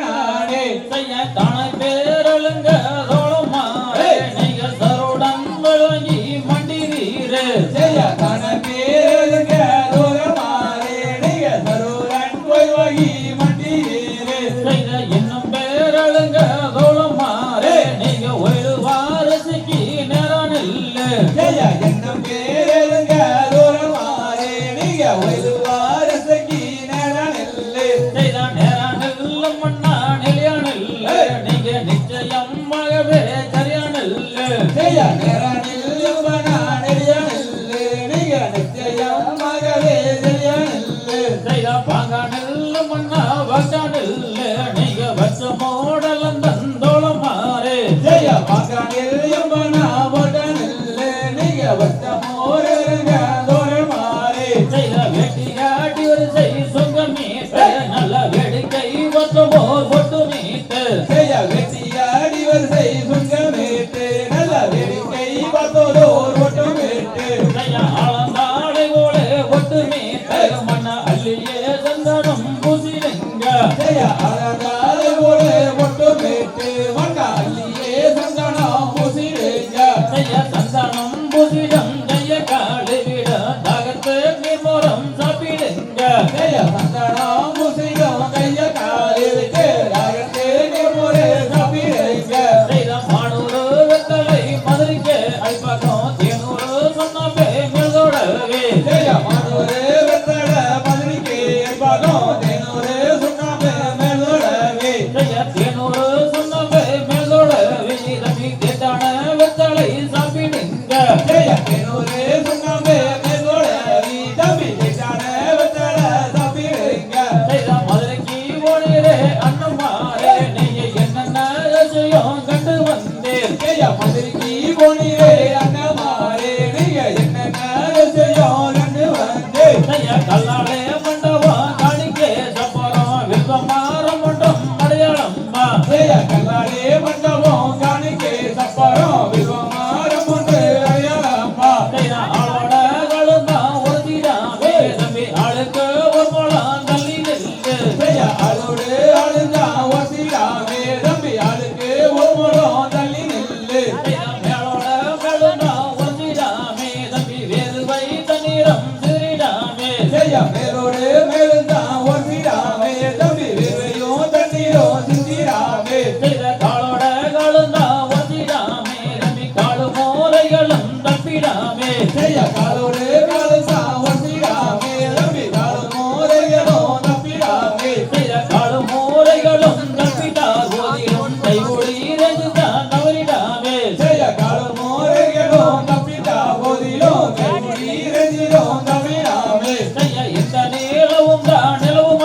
நானே செய்ய தானே பேரலுங்க தோளமாரே நீங்க சருடன் விளங்கி மண்டிரீரே செய்ய தானே பேரலுங்க தோளமாரே நீங்க சருடன் விளங்கி மண்டிரீரே செய்த இன்னும் பேரலுங்க தோளமாரே நீங்க ஒரு வாரசுக்கு நேரம் இல்லை செய்ய இன்னும் பேரலுங்க தோளமாரே நீங்க ஒரு வாரசுக்கு நேரம் இல்லை செய்த நேரம் இல்லை மண்ணா நிலையான இல்லை நீங்க நிச்சயமாகவே சரியான இல்லை செய்ய நேரம் இல்லைன்னா நெறியான இல்லை நீங்க நிச்சயமாகவே சரியான இல்லை செய்த பாங்கான இல்லை மண்ணா வாக்கான இல்லை நீங்க வச்ச மோடல் தந்தோளமாரே ஜெய மகனில் எம்பனா வடனில் நீங்க வட்ட மோரங்க தோரமாரே செய்த வெட்டி காட்டி ஒரு செய் சொங்க மீட்டு நல்ல வேடிக்கை வச்சமோர் பொட்டு மீட்டு ஜெய வெட்டியாடி வரிசை சுங்கமேட்டு நல்ல வேடிக்கை பார்த்தோர் ஒட்டுமேட்டு செய்ய ஆளந்தாடை போல பொட்டு மீட்டு மண்ண அள்ளியே சந்தனம் பூசிடுங்க ஜெய அழகாலை போல ஒட்டுமேட்டு வண்ண அள்ளியே சந்தனம் பூசிடுங்க செய்ய சந்தனம் பூசிடம் ஜெய காடு விட தாகத்து நிர்மோரம் சாப்பிடுங்க ஜெய சந்தனம் பூசிடும் கைய காலிற்கு ராகத்தே முறை சாப்பிடுங்க செய்த மானூறு வெத்தலை மதுரைக்கு அல்பகம் தேனூறு சொன்ன மேல்தோடவே ஜெய மனோரே வெத்தட மதுரைக்கு பாகம் தேனூரே சுண்ணாம்பே மேலோடவே செய்ய தேனூறு சொன்ன மேல்தோடவே ரவி தேட்டான வெத்தலை சாப்பிடுங்க ஜெய தேனூரே சுண்ணாம்பே மேலோடவே தம்பி தேட்டான வெத்தட சாப்பிடுங்க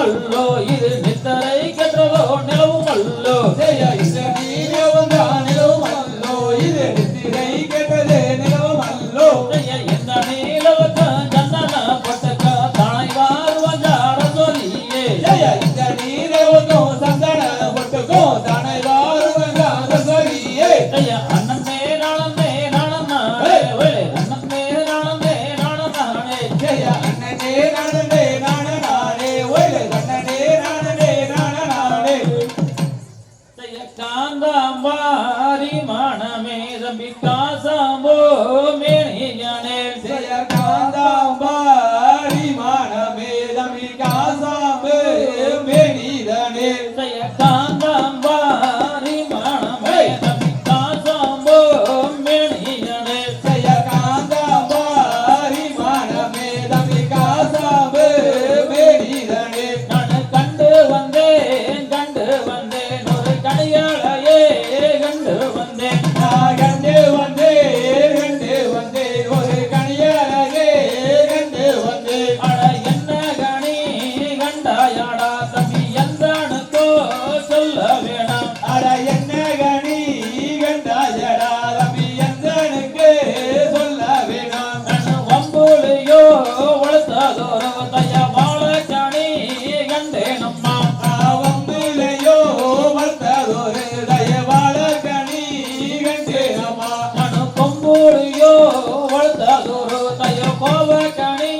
அல்லோ இது நித்தரை கெட்டதோ நிலவும் அல்லோ இந்த நீரவும் தான் நிலவும் அல்லோ இது நித்திரை கெட்டது நிலவும் அல்லோ இந்த நீலவக்க சந்தன பட்டக்க தானை வாருவஞ்சார சொல்லியே இந்த நீரவும் சந்தன பொட்டுக்கோ தானை வாருவங்காத சொல்லியே அண்ணன் நாளே நாளே அண்ணன் நாளே நாளே அண்ணனே நானே நானே ஒரே கண்ணனே நானே காந்தாம்பாரி மனமே தம்பி காசாம்போ மேனியானே ஜெய காந்தாம்பாரி மானமே தம்பி காசாம்பு மேனிதனே காந்தாம்பாரி மனமே தம்பி காசாம்போ மேனியானே ஜெய காந்தாம்பாரி மானமே தம்பி காசாம்பு மேனிதனே நான் கண்டு வந்தேன் ஒரு கடையாளையே கண்டு வந்தேன் நான் கண்டு வந்தேன் ஒரு கணியழகே கண்டு வந்தேன் அட என்ன கணி கண்டாயாடா தம்பி எந்தனுக்கோ சொல்ல வேணாம் அட என்ன கணி கண்டாயடா தம்பி எந்தனுக்கு சொல்ல வேணாம் கண்ணு வம்புலையோ வளர்த்ததோரோ தைய வாழ கணி கண்டேனம்மா வம்பிலையோ வளர்த்ததொரு தயவாள கனி கண்டேனம்மா கண்ணு கொம்புலையோ வளர்த்ததோரோ தைய கோவ கணி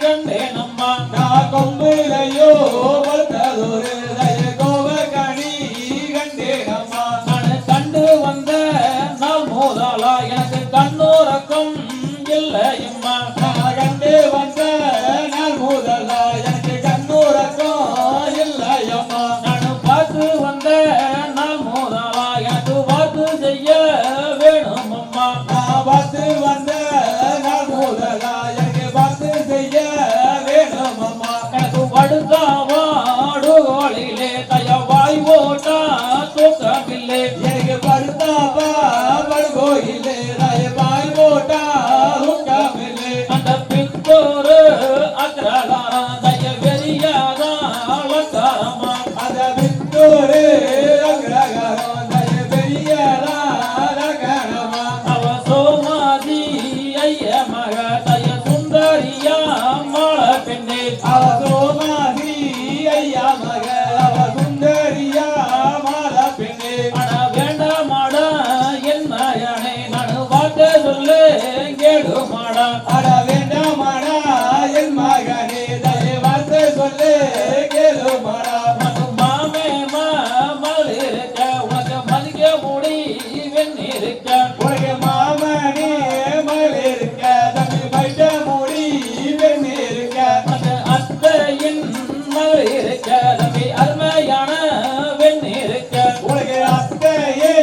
கண்டேனம்மா நான் கொம்பிலையோ வளர்த்ததொரு தய கோவ கனி கண்டேனம்மா நான் கண்டு வந்த நாள் மோதாளா எனக்கு கண்ணோரக்கம் இல்லையம்மா நான் கண்டு வந்த நாள் முதலா எனக்கு கண்ணூரக்கம் இல்லையம்மா நான் பார்த்து வந்த நாள் மோதாளா எனக்கு வாக்கு செய்ய வேணும் அம்மா நான் பார்த்து வந்த நாள் முதலா எனக்கு பார்த்து செய்ய வேணும் அம்மா எனக்கு வடுக்கா வாடுகோளிலே தயவாய் ஓட்டா தூக்கமில்லை எனக்கு படுத்தாப்பா படுகோயிலே பாய் போட்டா உட்காமில்லே அந்த பித்தோரு அக்ரகாரா தய வெறியாதா அலங்காரமா அத வித்தோரு அக்ரகாரம் தய பெரியதா ரகணமா அவ சோமாதி ஐய மக தய சுந்தரியா மாள பெண்ணே அவ சோமாதி ஐயா மக அவ சுந்தரியா மால பெண்ணே அட வேண்டாமாடா என் மகனே நான் வாக்க சொல்லு கேடுமாடா அட வேண்டாமாடா என் மகனே தயவார்த்தை சொல்லு கேளுமாடா உனக்கு மாமே மாமல் இருக்க உனக்கு மதிக்க முடி வெண்ணிருக்க உனக்கு மாமனே மகள் இருக்க தம்பி பைட்ட மூடி பெண் இருக்க அந்த அத்தையின் மகள் இருக்க தம்பி அருமையான வெண்ணிருக்க உனக்கு அத்தையே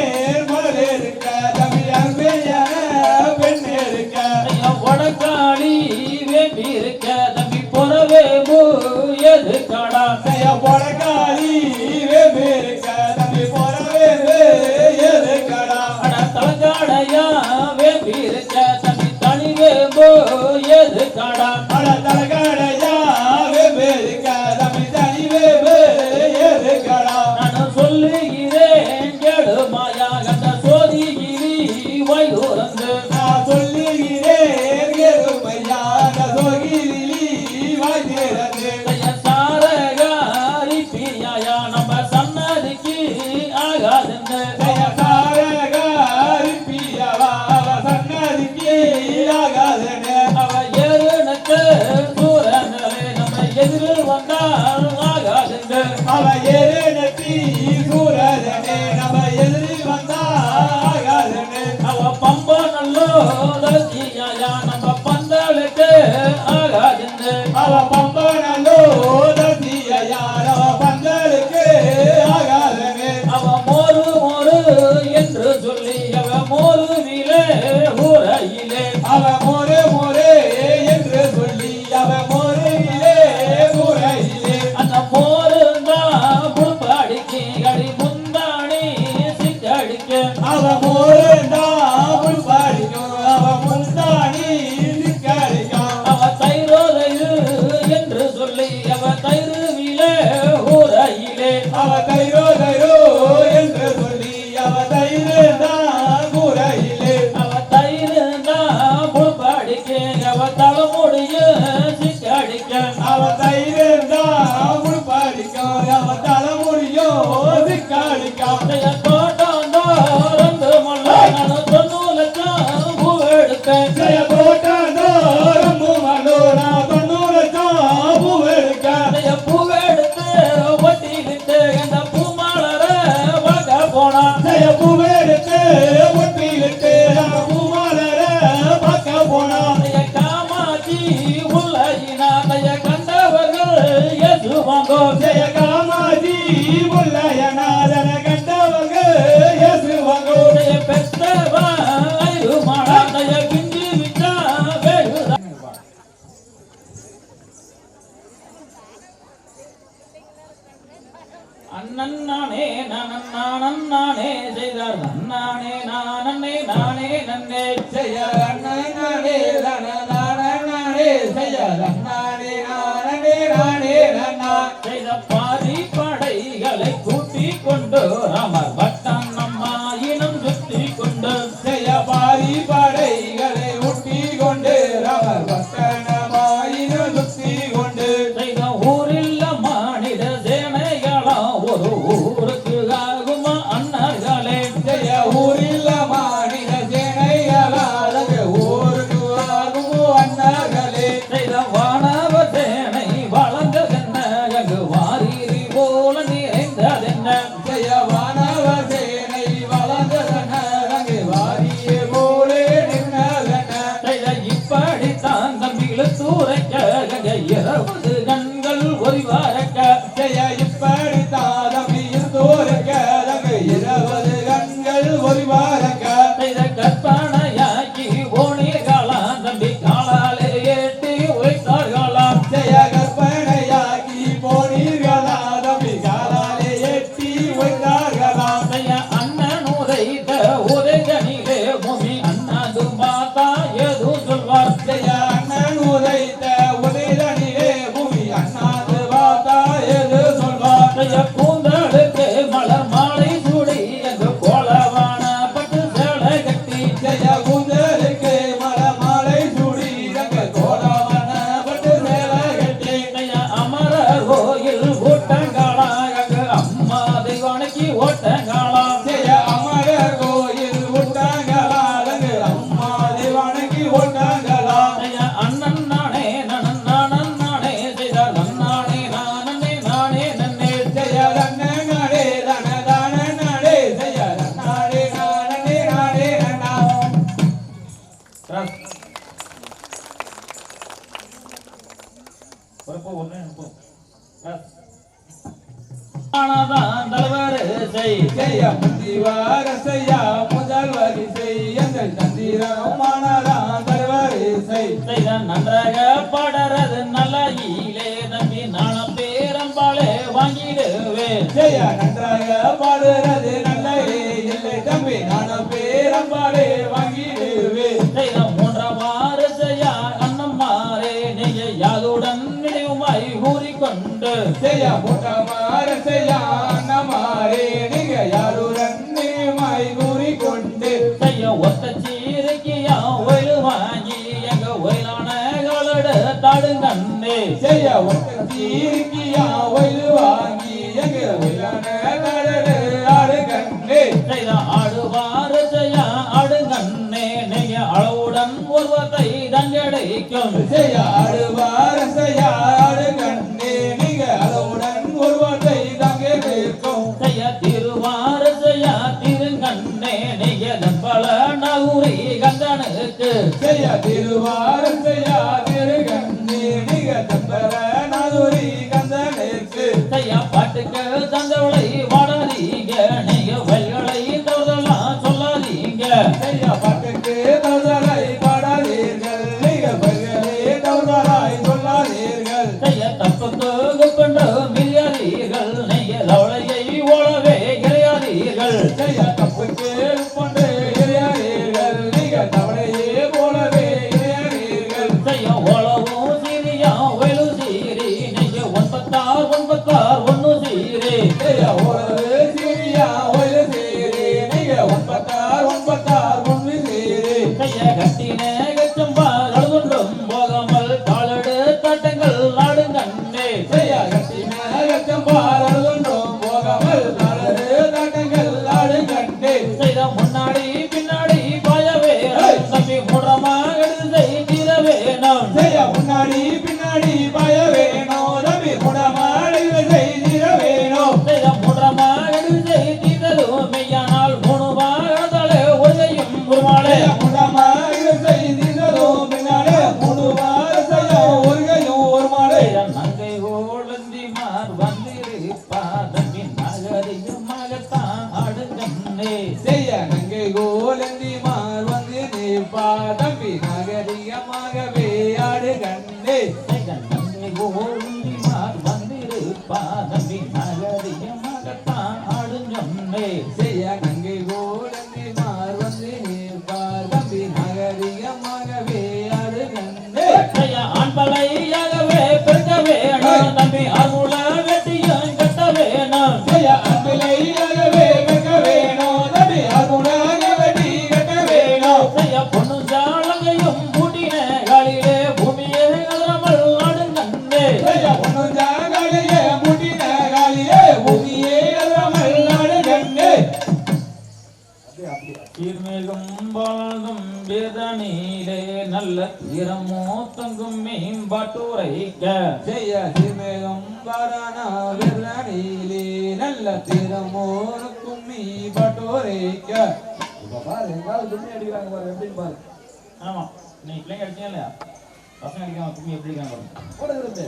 மகள் இருக்க தம்பி அருமையான பெண் இருக்க வடக்காளி வேண்டி இருக்க தம்பி பொறவே எது காடா தைய பொடக்காளி வேம்பு இருக்க தம்பி பொறவே எதுக்கடா அட தலங்காடையா வேண்டி இருக்க தம்பி தனிவே எது காடா அட தலகடையா வேம்பு இருக்க தம்பி தனி வேம்பு எதுக்கடா நான் சொல்லுகிறேன் கேடுமாயா கண்ட சோதிகிரி வயோரந்து நான் சொல்லுகிறேன் எருமையா அந்த சோகிலி வாய்த்திறந்து சாரகாரி பிரியாயா நம்ம சன்னதிக்கு ஆகாதுன்னு தயசாரகாரி பிரியவா அவ சன்னதிக்கு ஆகாதனே அவ ஏறுனக்கு சூரனே நம்ம எதிரில் வந்தால் ஆகாதுன்னு அவ ஏறு நெத்தி சூரதனே நம்ம எதிரில் வந்தா ஆகாதனே அவ பம்ப நல்லோ தலசியாயா நம்ம பந்தலுக்கு ஆகாதுன்னு அவ பம்பனலோ தத்தியா அவ பந்தலுக்கு ஆகாதனே அவ மோரு மோரு என்று சொல்லி அவ மோருவிலே ஊரையிலே அவ மோரே மோரே என்று சொல்லி அவ மோரையிலே கூரையிலே அந்த மோருந்தா புல்பாடிக்கு அடி நன்னானே நானே செய்தார் நன்னானே நானே நன்னே செய்ய நன்னானே நானே செய்ய நன்னானே நன்னா செய்த பாரி படைகளை கூட்டிக் கொண்டு ராமர் பட்டன் நம்மாயினம் சுத்தி கொண்டு செய்ய பாரி படைகளை ஊட்டி கொண்டு ராமர் பட்டணமாயினம் சுத்தி கொண்டு செய்த ஊரில் மாநில சேனைகளா ஒரு ஊருக்கு ஆகுமா அண்ணர்களே செய்ய ஊரில் மாநில சேனைகளாக ஊருக்கு ஆகும் அண்ணர்களே செய்த வானவ சேனை வளர்ந்ததென்ன அங்கு வாரிரி போல நிறைந்ததென்ன செய்ய வானவ சேனை வளர்ந்ததென்ன அங்கு வாரியே போலே நின்றதென்ன செய்த இப்படித்தான் தம்பிகள் தூரைக்க அங்கே 20 கண்கள் ஒரிவாரக்க செய்ய இப்படி தாதமியில் தோறுக்க 20 கண்கள் ஒரு வாரக்க செய்த கற்பனையாக்கி ஓணியர்களாம் தம்பி காலாலே ஏற்றி உரைத்தார்களாம் செய்ய கற்பனையாக்கி போனீர்களா தம்பி காலாலே எட்டி வைத்தார்களாம் செய்ய அண்ணன் உதைத்த உதைதனிலே பூமி அண்ணாது பார்த்தா ஏதோ சொல்வார் செய்ய அண்ணன் உதைத்த உதைதனிலே பூமி அண்ணாது பார்த்தா எது சொல்வார் செய்ய கூந்தலுக்கு மலர் மாலை சூடி எங்கு கோலவான பட்டு சேலை கட்டி செய்ய கூந்தலுக்கு மாலை சூடி கோலவன பட்டு சேலை கட்டி செய்ய அமரர் கோயில் ஓட்டங்காலா அங்கு அம்மா தெய்வானைக்கு ஓட்டங்காலா செய்ய அமரர் கோயில் விட்டாங்களாங்க அம்மா தேவானைக்கு ஓட்டாங்களா செய்ய அண்ணன் நானே நானே செய்தார் நன்னானே நானே நன்னே செய்ய நன்னே தானே செய்ய நானே நன்னா தலைவர் செய் செய்ய முந்திவார செய்ய முதல் வரிசை எங்கள் தந்திரமானதான் தருவரிசை செய்த நன்றாக படறது நல்ல ஈலே நம்பி நாண பேரம்பாலே வாங்கிடுவே செய்ய நன்றாக பாடுறது நல்ல இல்லை தம்பி நானும் பேரம்பாலே வாங்கிடுவே செய்த மூன்றாவாறு செய்ய அண்ணம்மாரே நீங்க யாதுடன் நினைவுமாய் கூறிக்கொண்டு செய்ய முட்டமாற செய்ய அண்ணமாரே நீங்க யாருடன் நீமாய் கூறிக்கொண்டு செய்ய ஒத்த சீரைக்கியா ஒயிலு வாங்கி எங்க ஒயிலான காலடு தாடுங்கண்ணே செய்ய ஒட்ட தீர்க்கியா ஒயில் வாங்கி எங்க விழான கடலு ஆடு கண்ணே செய்த ஆடுவாறு செய்ய ஆடுங்கண்ணே நீங்க அளவுடன் ஒருவத்தை தங்கடைக்கும் செய்ய ஆடுவார செய்ய ஆடு கண்ணே நீங்க அளவுடன் ஒருவத்தை தங்க நிற்கும் செய்ய திருவாறு செய்ய திருங்கண்ணே நீங்க பல நகுரி கந்தனுக்கு செய்ய திருவாரம் செய்ய திருகண்ணே நீங்க தம்பர நாதுரி கந்தனுக்கு செய்ய பாட்டுக்கு தந்தவளை வாடாதீங்க நீங்க வயல்களை தவறலாம் சொல்லாதீங்க செய்ய பாட்டுக்கு தவறாய் பாடாதீர்கள் நீங்க பல்களே தவறாய் சொல்லாதீர்கள் செய்ய தப்புக்கு குப்பென்று மிரியாதீர்கள் நீங்க தவளையை ஓடவே இறையாதீர்கள் செய்ய தப்புக்கு கொண்டு எறியாதீர்கள் நீங்க தவளையே போலவே எறியாதீர்கள் செய்ய ஓலவும் சீரியா ஒயிலு சீரி நீங்க 96 ஒன்னு சீரி செய்ய ஒரு சீரியா ஒரு சீரி நீங்க 96 ஒன்று சீரி செய்ய கட்டினே கச்சம்பா அழுதுண்டும் போகாமல் காலடு தட்டங்கள் நாடுங்கண்ணே செய்ய கட்டின பாரதுண்டும் போகாமல் நாளது தாட்டங்கள் ஆடு கண்டே செய்த முன்னாடி பின்னாடி பாயவே தம்பி மூடமாக எடுத்து செய்திட வேணும் செய்ய முன்னாடி பின்னாடி பய வேணும் தம்பி குடமாடி செய்திட வேணும் செய்த மூடமாக எடுத்து செய்திடலும் மெய்யானால் 3 வாரத்தாலே உதயம் உருமாளே செய்ய முடமாடி செய்திடலும் பின்னாலே 3 வார செய்ய ஒருகையும் ஒரு மாலை நங்கை ஓழந்தி மார் வந்திருப்பா தம்பி நகரிகமாகத்தான் ஆடுங்கண்ணே செய்ய நங்கை கோலந்தி மார் வந்து நிற்பா தம்பி நாகரிகமாகவே ஆடு கண்ணே நங்கை ஓழந்தி மார் வந்திருப்பா தம்பி நகரிகமாக தீரமோ தங்கும் மேம்பாட்டுரைக்க செய்ய சிமேகம் வரண வெள்ளனிலே நல்ல திறமோனுக்கும் மீ பட்டோரைக்க. இப்ப பாரு எங்காவது துணி அடிக்கிறாங்க பாரு எப்படின்னு பாரு. ஆமா நீ பிள்ளைங்க அடிச்சீங்க இல்லையா பசங்க அடிக்காம துணி எப்படி இருக்காங்க பாருங்க போடுகிறது.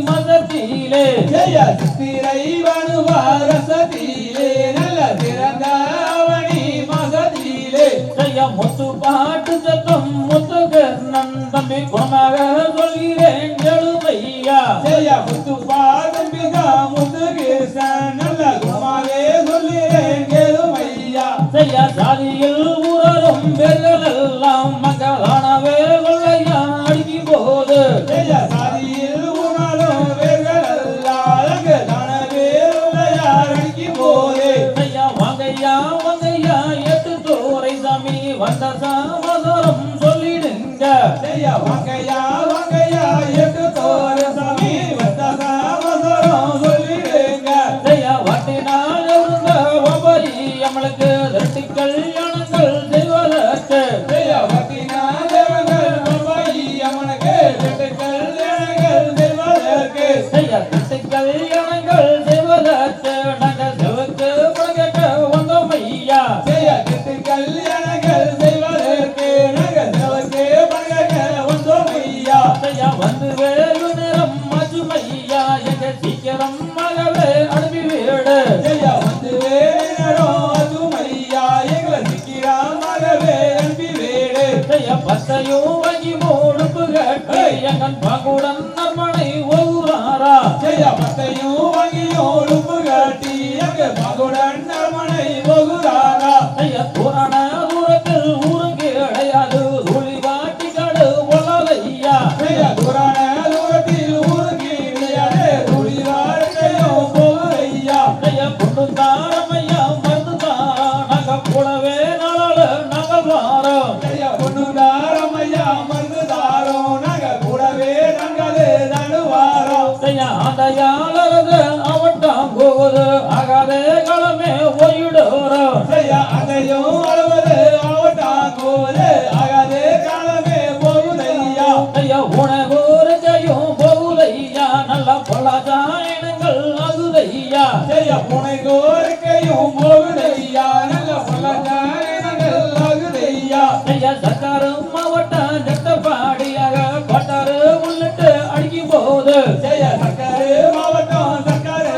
மதத்திலே ஜெய சித்திரை வனுவாரசத்திலே நல்ல திறந்த அவனி மகத்திலே ஜெய முத்து பாட்டு சத்தம் முத்துகர்ணன் தம்பி குணமாக சொல்கிறேன் எழுமையா ஜெய முத்து பாதம்பிகா முத்துகேசன் நல்ல குணமாவே சொல்கிறேன் கேளுமையா. ஜெய ஜாதியில் உறரும் வெள்ளெல்லாம் மக்களானவே கொள்ளையா அடிக்கும் போது ஜெய சாதியில் உணரும் வேர்களெல்லாம் தானவே உள்ளையாடிக்கு போதே ஐயா வாங்கையா வாங்கையா எட்டு தோரை சாமி வந்த சாமதரம் சொல்லிடுங்க ஜெய வாங்கையா வாங்கையா எட்டு தோர சாமி வந்த சாமசரம் சொல்லிடுங்க. ஐயா வாட்டினால் இருந்த ஒவ்வொரு நம்மளுக்கு ரெட்டி கல்யாணங்கள் செய்வதற்கு ஜெய வத்தினா தேவங்கள் மபாயி அம்மனுக்கு திட்டுக்கள் எனங்கள் செய்வதற்கு ஐயா ரெட்டி கல்யாணங்கள் செய்வதற்கு நாங்கள் செவக்கு பழக வந்தோம் ஐயா ஜெய திட்டுக்கள் எனங்கள் செய்வதற்கு நாங்கள் செவக்கு பழக வந்தோம் ஐயா. ஐயா வந்து வேறு நேரம் மஜுமையா எங்க சீக்கிரம் மகவே அனுப்பி வீடு ஜெய வந்து வேணும் அதுமையா எங்களை சிக்கிராமகவே அன்பி வேடு. ஐயா பத்தையும் வாங்கி மூடுப்பு கட்டி எங்கள் பங்குடன் நர்மனை ஒவ்வொரு ஜெய பத்தையும் வாங்கியும் உடுப்பு காட்டி எங்க மகுடன் அரமனை போகுறாரா. ஐயா புராண தூரத்தில் ஊருக்கு கிடையாது துளி வாட்டி காடு ஒல்லாதையா ஜெய புராண தூரத்தில் ஊருக்கு இடையாடு துளி வாழ்க்கையும் போகுதையா. ஐயா பொண்ணு தாரமையா மருந்து தாரா நாங்க கூடவே நாளால நாங்கள் வாரோம் ஜெய பொண்ணுதாரமையா மருந்துதாரோ நாங்க கூடவே நாங்களே தடுவாரோம். ஐயா அந்த யாழறது அவட்டாம் போகுது ஆகாதே களமே போயிடுறோம் ஜெய அதையும் அழுவது ஆவட்டாங்கோது ஆகாதே காலமே போகுதையா. ஐயா உணவுரையும் போகுதையா நல்ல பொல்லாச்சாயனங்கள் ஆகுதையா ஜெய புனை கோரிக்கையும் போகுதையா நல்ல பல்லக்காரங்கள் ஆகுதையா. ஐயா சர்க்காரும் மாவட்டம் ஜட்டப்பாடியாக கொட்டாரு உள்ளிட்டு அடிக்கும் போது ஜெய சர்க்காரு மாவட்டம் சர்க்காரு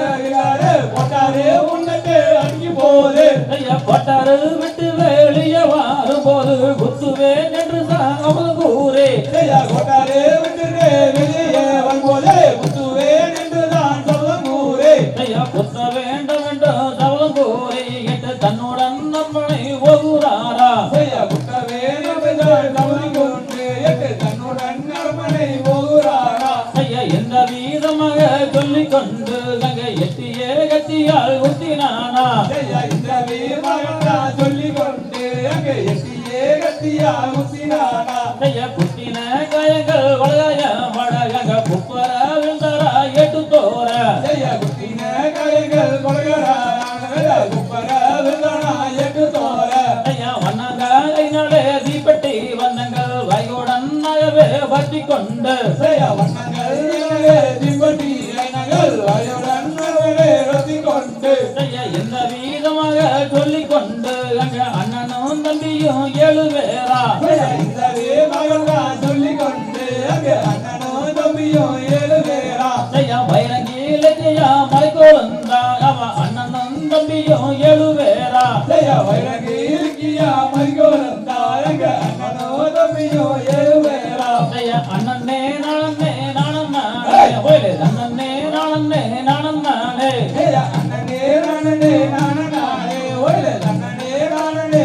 கொட்டாரு உன்னட்டு அடிக்கும் போது ஐயா கொட்டாரு விட்டு வெளியே வரும்போது குத்துவேன் என்று சாமது கூறே ஜெய கொட்டாரு விட்டு வெளியே வரும்போது குத்துவேன் என்றுதான் சொல்லும் கூறே ஐயா குத்த வேண்டும் என்று சவலம் கூறி என்று தன்னுடன் நம்மனை ஒகுறாரா ஜெய குத்தவேன் என்றுதான் சொல்லும் கொண்டு எட்டு தன்னுடன் அரமனை போகிறாரா. ஐயா எந்த வீதமாக சொல்லிக் கொண்டு அங்கே எட்டியே கட்டியால் ஊத்தினானா ஜெய இந்த வீரமகன் சொல்லிக் கொண்டு அங்கே எட்டியே கத்தியா முத்தினானா. ஐயா குத்தின காயங்கள் வளைய வடகங்க குப்பர விழுந்தாரா எட்டு தோற ஜெய குத்தின கைகள் கொள்கிறான குப்பர விழுந்தானா எட்டு தோர. ஐயா வண்ணங்காலினாலே தீப்பெட்டி வந்தங்கள் வைகுடன் நகவே பற்றி கொண்டு ஜெய வண்ணங்கள் திம்பட்டி நகல் வயோடன் ரத்தி கொண்டு ஐயா எந்த வீதமாக சொல்லிக் கொண்டு அங்க அண்ணனும் தம்பியும் 7 பேரா ஜெய இந்த வீரமகன் சொல்லிக் கொண்டு அங்கே அண்ணனும் தம்பியும் 7 பேரா. ஐயா வைரங்கியா மலைக்கோந்தா அவன் அண்ணனும் தம்பியும் 7 பேரா ஜெய வைரகி இருக்கியா மறிகோலந்தா எங்க அண்ணனோ தம்பியோ 7 பேரா. ஐயா அண்ணனே நானே நானும் நானே ஒயிலே அண்ணனே நானே ஜெய அண்ணனே நானே நானே ஒயிலே அண்ணனே நானே.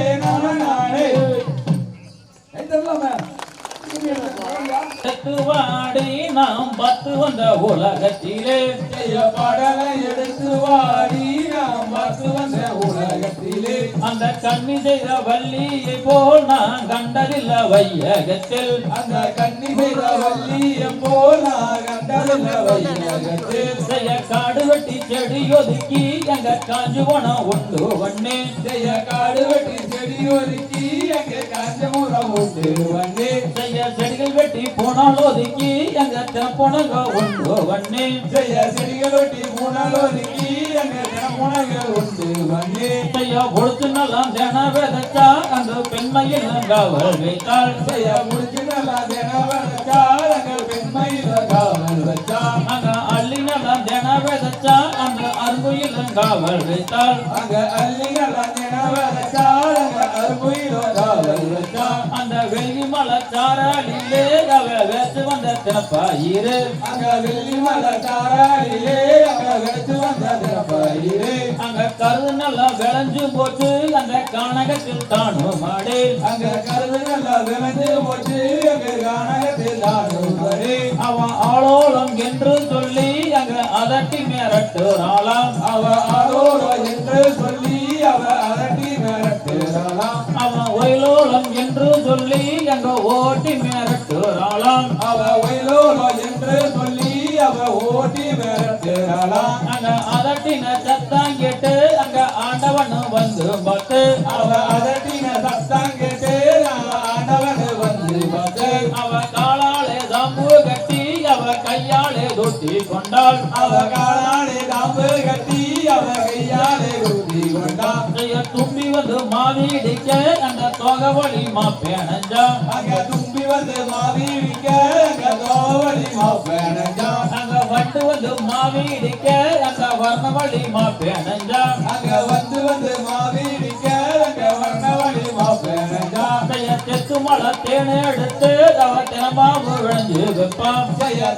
வாடி நாம் பத்து வந்த உலகத்திலே ஜெய பாடலை எடுத்து வாடி நாம் பார்த்து வந்த உலகத்திலே அந்த கண்ணி செய்த வள்ளியை போல் நான் கண்டதில்லை வையகத்தில் அந்த கண்ணி செய்த வள்ளியை போல் நான் கண்டதில்லை வையகத்தில் செய்ய காடு வெட்டி செடி ஒதுக்கி எங்க காஞ்சு போன உண்டு வண்ணே செய்ய காடு வெட்டி செடி ஒதுக்கி எங்க காஞ்சமுறம் உண்டு வண்ணே செய்ய செடிகள் வெட்டி போனால் ஒதுக்கி எங்க தினப்போனங்க உண்டு வண்ணே செய்ய செடிகள் வெட்டி போனால் ஒதுக்கி எங்க தினப்போனங்க உண்டு வண்ணே செய்ய பொழுத்து நல்லா தின விதைச்சா அந்த பெண்மையில் காவல் வைத்தாள் செய்ய முடிச்சு நல்லா தின விதைச்சா எங்க பெண்மையில் காவல் வச்சா அங்க அள்ளி நல்லா தின விதைச்சா அந்த அருங்குயில் காவல் வைத்தாள் அங்க அள்ளி நல்லா தின விதைச்சா எங்க அருங்குயில் காவல் வச்சா அந்த வெள்ளி மலை சாராளிலே அவ வேத்து வந்த தினப்பாயிரு அங்க வெள்ளி மலை சாராளிலே அங்க வேத்து வந்த தினப்பாயிரு அங்க கருது நல்லா விளைஞ்சு போச்சு அந்த கானகத்தில் தானும் மாடு அங்க கருது நல்லா விளைஞ்சு போச்சு அங்க கானகத்தில் தானும் மாடு அவன் ஆளோளம் என்று சொல்லி அங்க அதட்டி மிரட்டுறாளாம் அவ ஆளோளோ என்று சொல்லி அவ அதட்டி மிரட்டுறாளாம் அவன் ஒயிலோளம் என்று சொல்லி அங்க ஓட்டி மிரட்டுறாளாம் அவ ஒயிலோளோ என்று சொல்லி அவ ஓட்டி மிரட்டுறாளாம் அங்க அதட்டின சத்தம் கேட்டு அங்க ஆண்டவன் வந்து பார்த்து அவ அதட்டின சத்தம் கேட்டு ஆண்டவன் வந்து பார்த்து அவ காலாலே தாம்பு கட்டி அவ கையாலே தொட்டி கொண்டாள் அவ காலாலே தாம்பு கட்டி அவ கையாலே தொட்டி கொண்டாள் தும்பி வந்து மாவீடிக்க அந்த தொகை வழி மாப்பேனஞ்சா அங்க தும்பி வந்து மாவீடிக்க அங்க தோவழி மாப்பேனஞ்சா அங்க வண்டு வந்து மாவீடிக்க அந்த வர்ண வழி மாப்பேனஞ்சா அங்க வந்து மாவீடிக்க அங்க வர்ணவழி மாப்பேனஞ்சா தெற்கு மலை தேனை எடுத்து அவ தினமாவு விளைஞ்சு வைப்பான்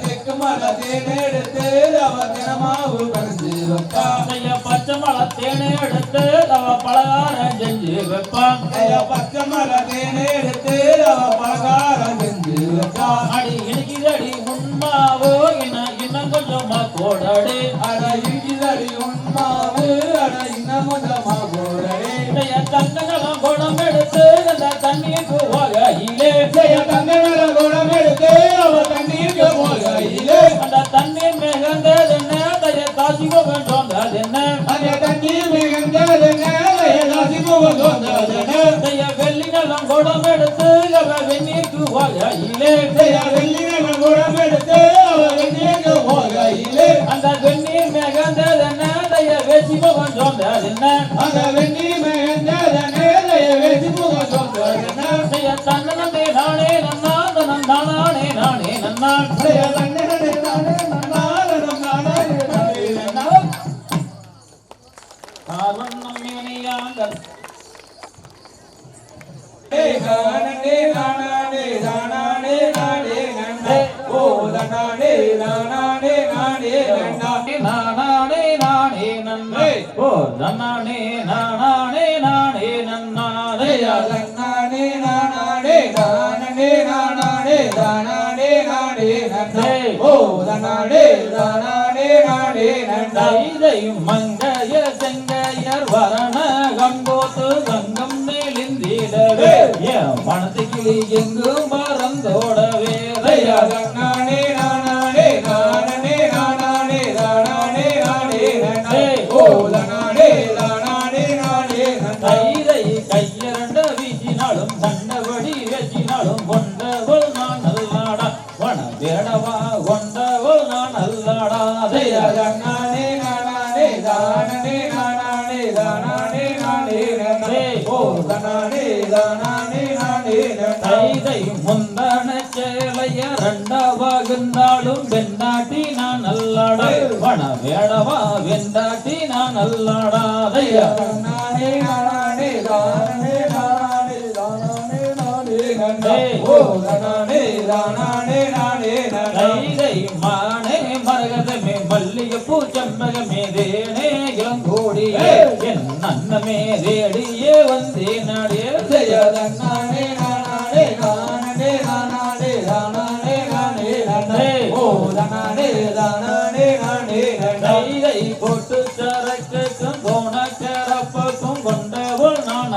தெற்கு மலை தேனை எடுத்து அவ தினமாவு விளைஞ்சு வைப்பான் பச்சை மலை தேனை எடுத்து அவ பலகாரம் செஞ்சு வைப்பான் பச்சை மலை தேனை எடுத்து அவ பலகாரம் செஞ்சு வைப்பான் அடி இடுக்கிதடி உண்மாவு இன்னும் கொஞ்சமா கோடடி அட இடுக்கிதடி உண்மாவு அட இன்னும் கொஞ்சமா கோடடி தங்கநலம் குணம் எடுத்து அந்த தண்ணீருக்கு போகையிலே தங்கநல குணம் எடுத்து அவ தண்ணீருக்கு போகையிலே அந்த தண்ணீர் மிகுந்தது என்ன தய காசி போகன் சொந்தது என்ன அந்த தண்ணீர் மிகுந்தது என்ன காசி போகன் சொந்தது என்ன தய வெள்ளி நலம் குணம் எடுத்து அவ வெந்நீருக்கு போகையிலே வெள்ளி நல குணம் எடுத்து அவ வெந்நீருக்கு போகையிலே அந்த வெந்நீர் மிகுந்தது என்ன தய வேசி போகன் சொந்தது என்ன அந்த வெந்நீர் மிகுந்தது என்ன வேசி போகன் சொந்தது என்ன தய தன்னே நானே நன்னா தனம் தானே நானே நன்னா தன்னே நானே நன்னா தனம் நானே நன்னா காரணம் இவனியாங்கள் நானே நானே நானே நானே நன்னா ஓ நானே நானே நானே நன்னா நானே நானே நன்னே ஓ நன்னானே நானே நானே நன்னாதே நானே நானே நானே நானே நானே நானே நன்னா ஓ நானே நானே நானே நன்னா இதையும் மங்கைய செங்கையர் வரண கம்போத்து கங்கம் மேலிந்திடவே என் மனத்து கிளி எங்கும் மறந்தோடவே நானே நானே நானே நானே நானே நானே நன்னா ஓ நானே நானே நானே நன்னா கைதை கையரண்ட வீசினாலும் கண்டபடி வேசினாலும் கொண்டவள் நான் நல்லாடா வன வேடவா கொண்டவள் நான் நல்லாடா நானே நானே நானே நானே நானே நானே நன்னா ஓ நானே நானே நானே நன்னா கைதை முந்தன சேலைய ரெண்டாவாகுந்தாலும் வெண்டாட்டி நான் நல்லாடா வன வேடவா வெண்டாட்டி நான் நல்லாடா நானே நானே நானே நானே நானே நானே நன்னா ஓ நானே நானே நானே நன்னா கைதை மானே மரகதமே மல்லிகைப்பூ செம்மகமே தேனே இளங்கோடியே என் அன்னமே தேடியே வந்தே நாடே நானே நானே நானே நானே நானே நானே நன்னா ஓ நானே நானே நானே நன்னா கைதை போட்டு சரக்குக்கும் கோணக்கரப்புக்கும் கொண்டவள் நான்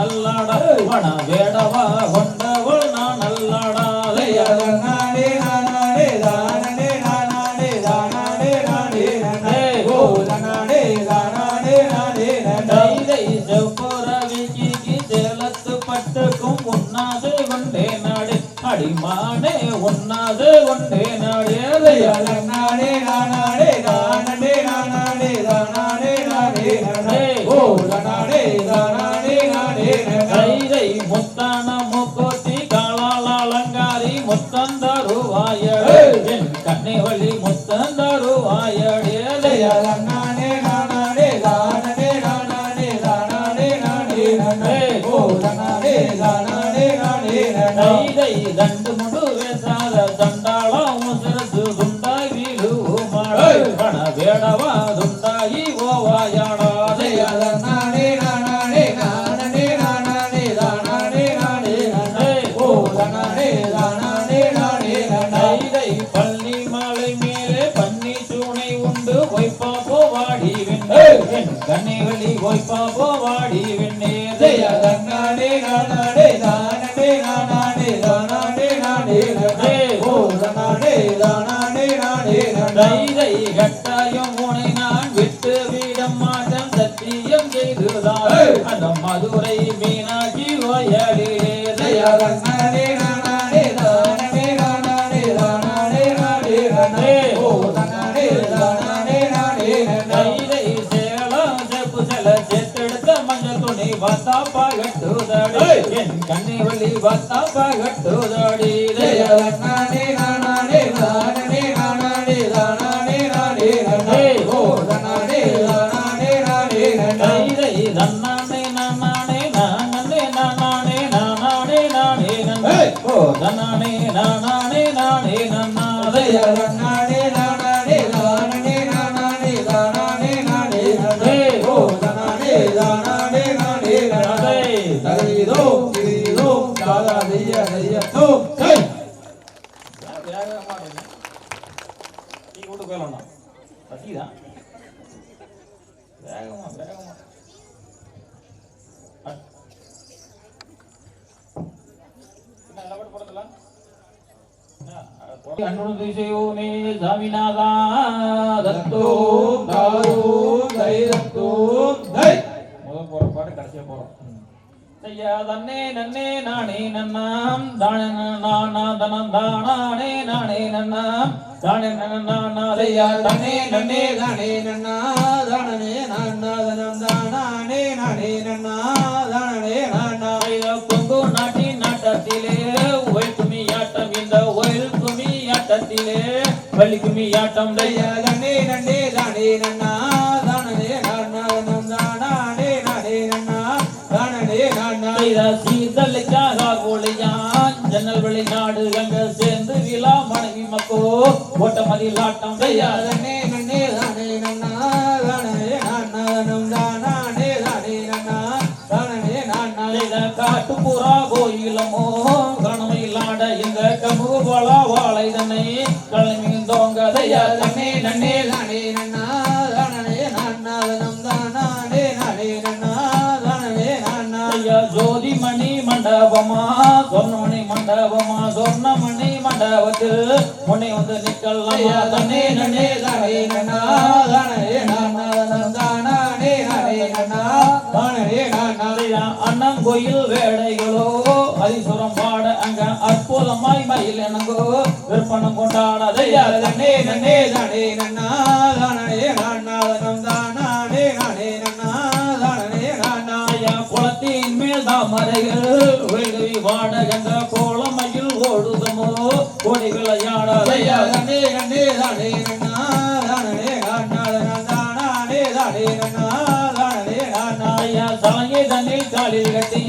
பண வேடவா கொண்டவள் நான் நல்லாடா தையா தன்னானே நானே தானே நானே தானே நானே நானே ஓ தன்னானே தானே நானே நானே செவ்வரவிக்கு சேலத்து பட்டுக்கும் உண்ணாது கொண்டே நாடு அடிமானே உண்ணாது கொண்டே நாடு தையா தன்னானே நானே தானே நானே தானே நானே நானே ஓ தன்னானே தானே நானே தை முத்தான முக்கோத்தி காலால் அலங்காரி முத்தந்தருவாய என் கண்ணை வழி முத்தந்தருவாயடே தையா தன்னானே நானே தானே நானே தானே நானே நானே ஓ தன்னானே தானே நானே தை தண்டு முடு வேசாத தண்டாளம் சிறசு துண்டாய் வீழுமாட பண வேடவா துண்டாயி ஓவாயாடா தையா தன்னானே நானே நானே நானே தானே நானே நானே ஓ தன்னானே தானே நானே நானே தை பள்ளி மாலை மேலே பன்னி சூனை உண்டு வைப்பா போவாடி வெண்ணே என் கண்ணை வழி வைப்பா போவாடி வெண்ணே தையா தன்னானே நானே தானே நானே தானே நானே நானே ஓ தன்னானே தானே நானே நானே தை கட்டாயம் உனை நான் விட்டு வீடம் மாற்றம் சத்தியம் செய்துதான் அந்த மதுரை மீனாட்சி ஓயலிலே தையா தன்னானே நானே தானே நானே தானே நானே நானே ஓ தன்னானே தானே நானே நானே தை சேலம் செப்பு செல செத்தெடுத்த மஞ்சள் துணி வத்தாப்பா கட்டுதாடி என் கண்ணை வழி வத்தாப்பா கட்டுதாடி தையா தன்னானே நானே தானே நானே தானே நானே நானே ஓ தன்னானே தானே நானே நானே தை தன்னானே நானே நானே நானே நானே நானே நானே ஓ தன்னானே நானே நானே நானே தையா தன்னானே நானே தானே நானே தானே நானே நானே ஓ தன்னானே தானே நானே நானே தரிதோ கிரிதோ தாதா தையா தையா தோ கை வேகமா டீ கொண்டு போயிடலாம் பசிதான் வேகமா வேகமா அனுதிசையோனே சாமிநாதா தத்தோ தாரோ தைரத்தோ தை முதல் போற பாட்டு கடைசியா போறோம் ஐயா தன்னே நன்னே நானே நன்னாம் தானே நானா தனம் தானே நானே நன்னாம் தானே நானா தையா தனே நன்னே தானே நன்னா தானே நானாதனம் தானே நானே நன்னா தானே நானா பொங்கு நாட்டி நாட்டத்திலே ஒயில் குமியாட்டம் இந்த ஒயில் குமியாட்டத்திலே வள்ளி குமியாட்டம் தையா தனே நன்னே தானே நன்னா தானே நானாதனம் தானே நானே நன்னா தானே நானா சீதலைக்காக கோழியான் ஜன்னல் வெளிநாடு அங்க சேர்ந்து விழா மனைவி மக்கோ ஓட்ட மதில் ஆட்டம் தையா தனே நன்னே தானே நன்னா தானே நானாதனம் தானே நானே நன்னா தானே நானா காட்டு புறா கோயிலமோ கணமையிலாட இந்த கமுகு போலா வாழை தன்னை கிளம்பிந்தோங்க தையா தனே நன்னே தானே நன்னா தானே நானாதனம் தானே நானே நன்னா தானே நானா ஜோதி மணி மண்டபமா சொர்ணமணி மண்டபமா சொர்ணமணி மண்டபத்தில் முனை வந்து தையா நிக்கலாம் தனே நன்னே தானே நன்னா தானே நானாதனம் தானே நானே நன்னா தானே நானா அண்ணங்கோயில் வேடைகளோ அதிசுரம் பாட அங்க அற்புதமாய் மயில் எனங்கோ விற்பனம் கொண்டாட தையா தனே நன்னே தானே நன்னா தானே நானாதனம் தானே நானே நன்னா தானே நானா குளத்தின் மேல் தாமரைகள் வெகுவி வாடகங்க கோலமையில் ஓடுதமோ ஓடி விளையாட தையா தனே நன்னே தானே நன்னா தானே நானாதனம் தானே தானே நன்னா தானே நானா சலங்கை தண்ணில் காலில் கட்டி